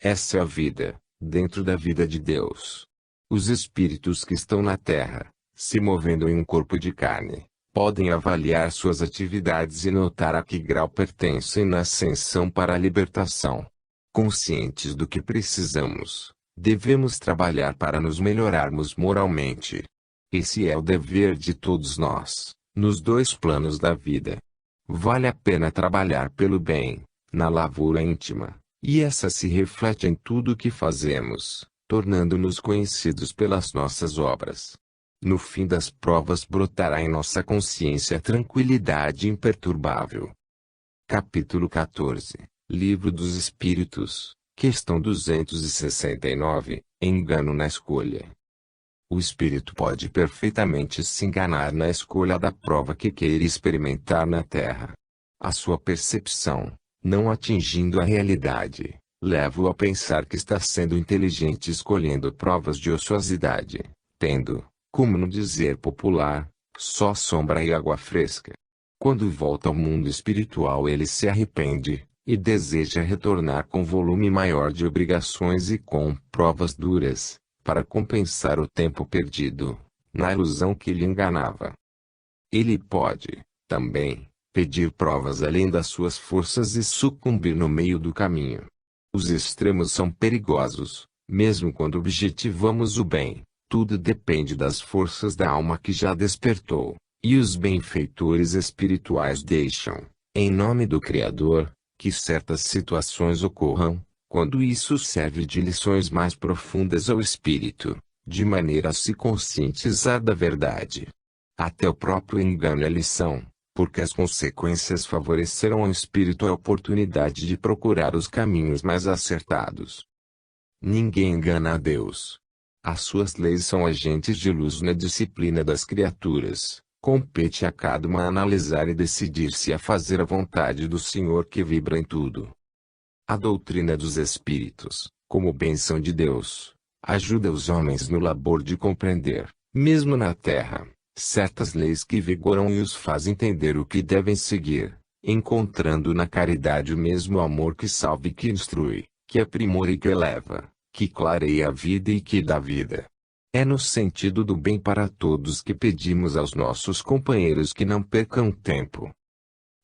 Essa é a vida, dentro da vida de Deus. Os espíritos que estão na Terra, se movendo em um corpo de carne, podem avaliar suas atividades e notar a que grau pertencem na ascensão para a libertação. Conscientes do que precisamos, devemos trabalhar para nos melhorarmos moralmente. Esse é o dever de todos nós, nos dois planos da vida. Vale a pena trabalhar pelo bem, na lavoura íntima, e essa se reflete em tudo o que fazemos, tornando-nos conhecidos pelas nossas obras. No fim das provas brotará em nossa consciência tranquilidade imperturbável. Capítulo 14, Livro dos Espíritos, questão 269, Engano na escolha. O espírito pode perfeitamente se enganar na escolha da prova que queira experimentar na Terra. A sua percepção, não atingindo a realidade, leva-o a pensar que está sendo inteligente escolhendo provas de ociosidade, tendo, como no dizer popular, só sombra e água fresca. Quando volta ao mundo espiritual ele se arrepende, e deseja retornar com volume maior de obrigações e com provas duras, para compensar o tempo perdido, na ilusão que lhe enganava. Ele pode, também, pedir provas além das suas forças e sucumbir no meio do caminho. Os extremos são perigosos, mesmo quando objetivamos o bem. Tudo depende das forças da alma que já despertou, e os benfeitores espirituais deixam, em nome do Criador, que certas situações ocorram, quando isso serve de lições mais profundas ao espírito, de maneira a se conscientizar da verdade. Até o próprio engano é lição, porque as consequências favorecerão ao espírito a oportunidade de procurar os caminhos mais acertados. Ninguém engana a Deus. As suas leis são agentes de luz na disciplina das criaturas. Compete a cada uma analisar e decidir-se a fazer a vontade do Senhor que vibra em tudo. A doutrina dos Espíritos, como bênção de Deus, ajuda os homens no labor de compreender, mesmo na Terra, certas leis que vigoram e os faz entender o que devem seguir, encontrando na caridade o mesmo amor que salva e que instrui, que aprimora e que eleva, que clareia a vida e que dá vida. É no sentido do bem para todos que pedimos aos nossos companheiros que não percam tempo.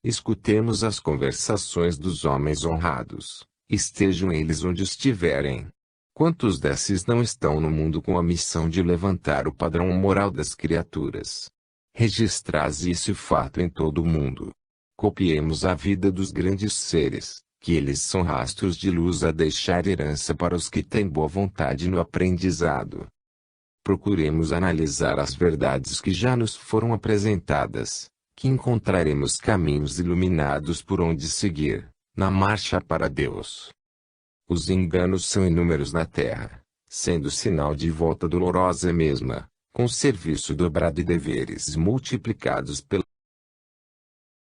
Escutemos as conversações dos homens honrados, estejam eles onde estiverem. Quantos desses não estão no mundo com a missão de levantar o padrão moral das criaturas? Registrais esse fato em todo o mundo. Copiemos a vida dos grandes seres, que eles são rastros de luz a deixar herança para os que têm boa vontade no aprendizado. Procuremos analisar as verdades que já nos foram apresentadas, que encontraremos caminhos iluminados por onde seguir, na marcha para Deus. Os enganos são inúmeros na terra, sendo sinal de volta dolorosa mesma, com serviço dobrado e deveres multiplicados pela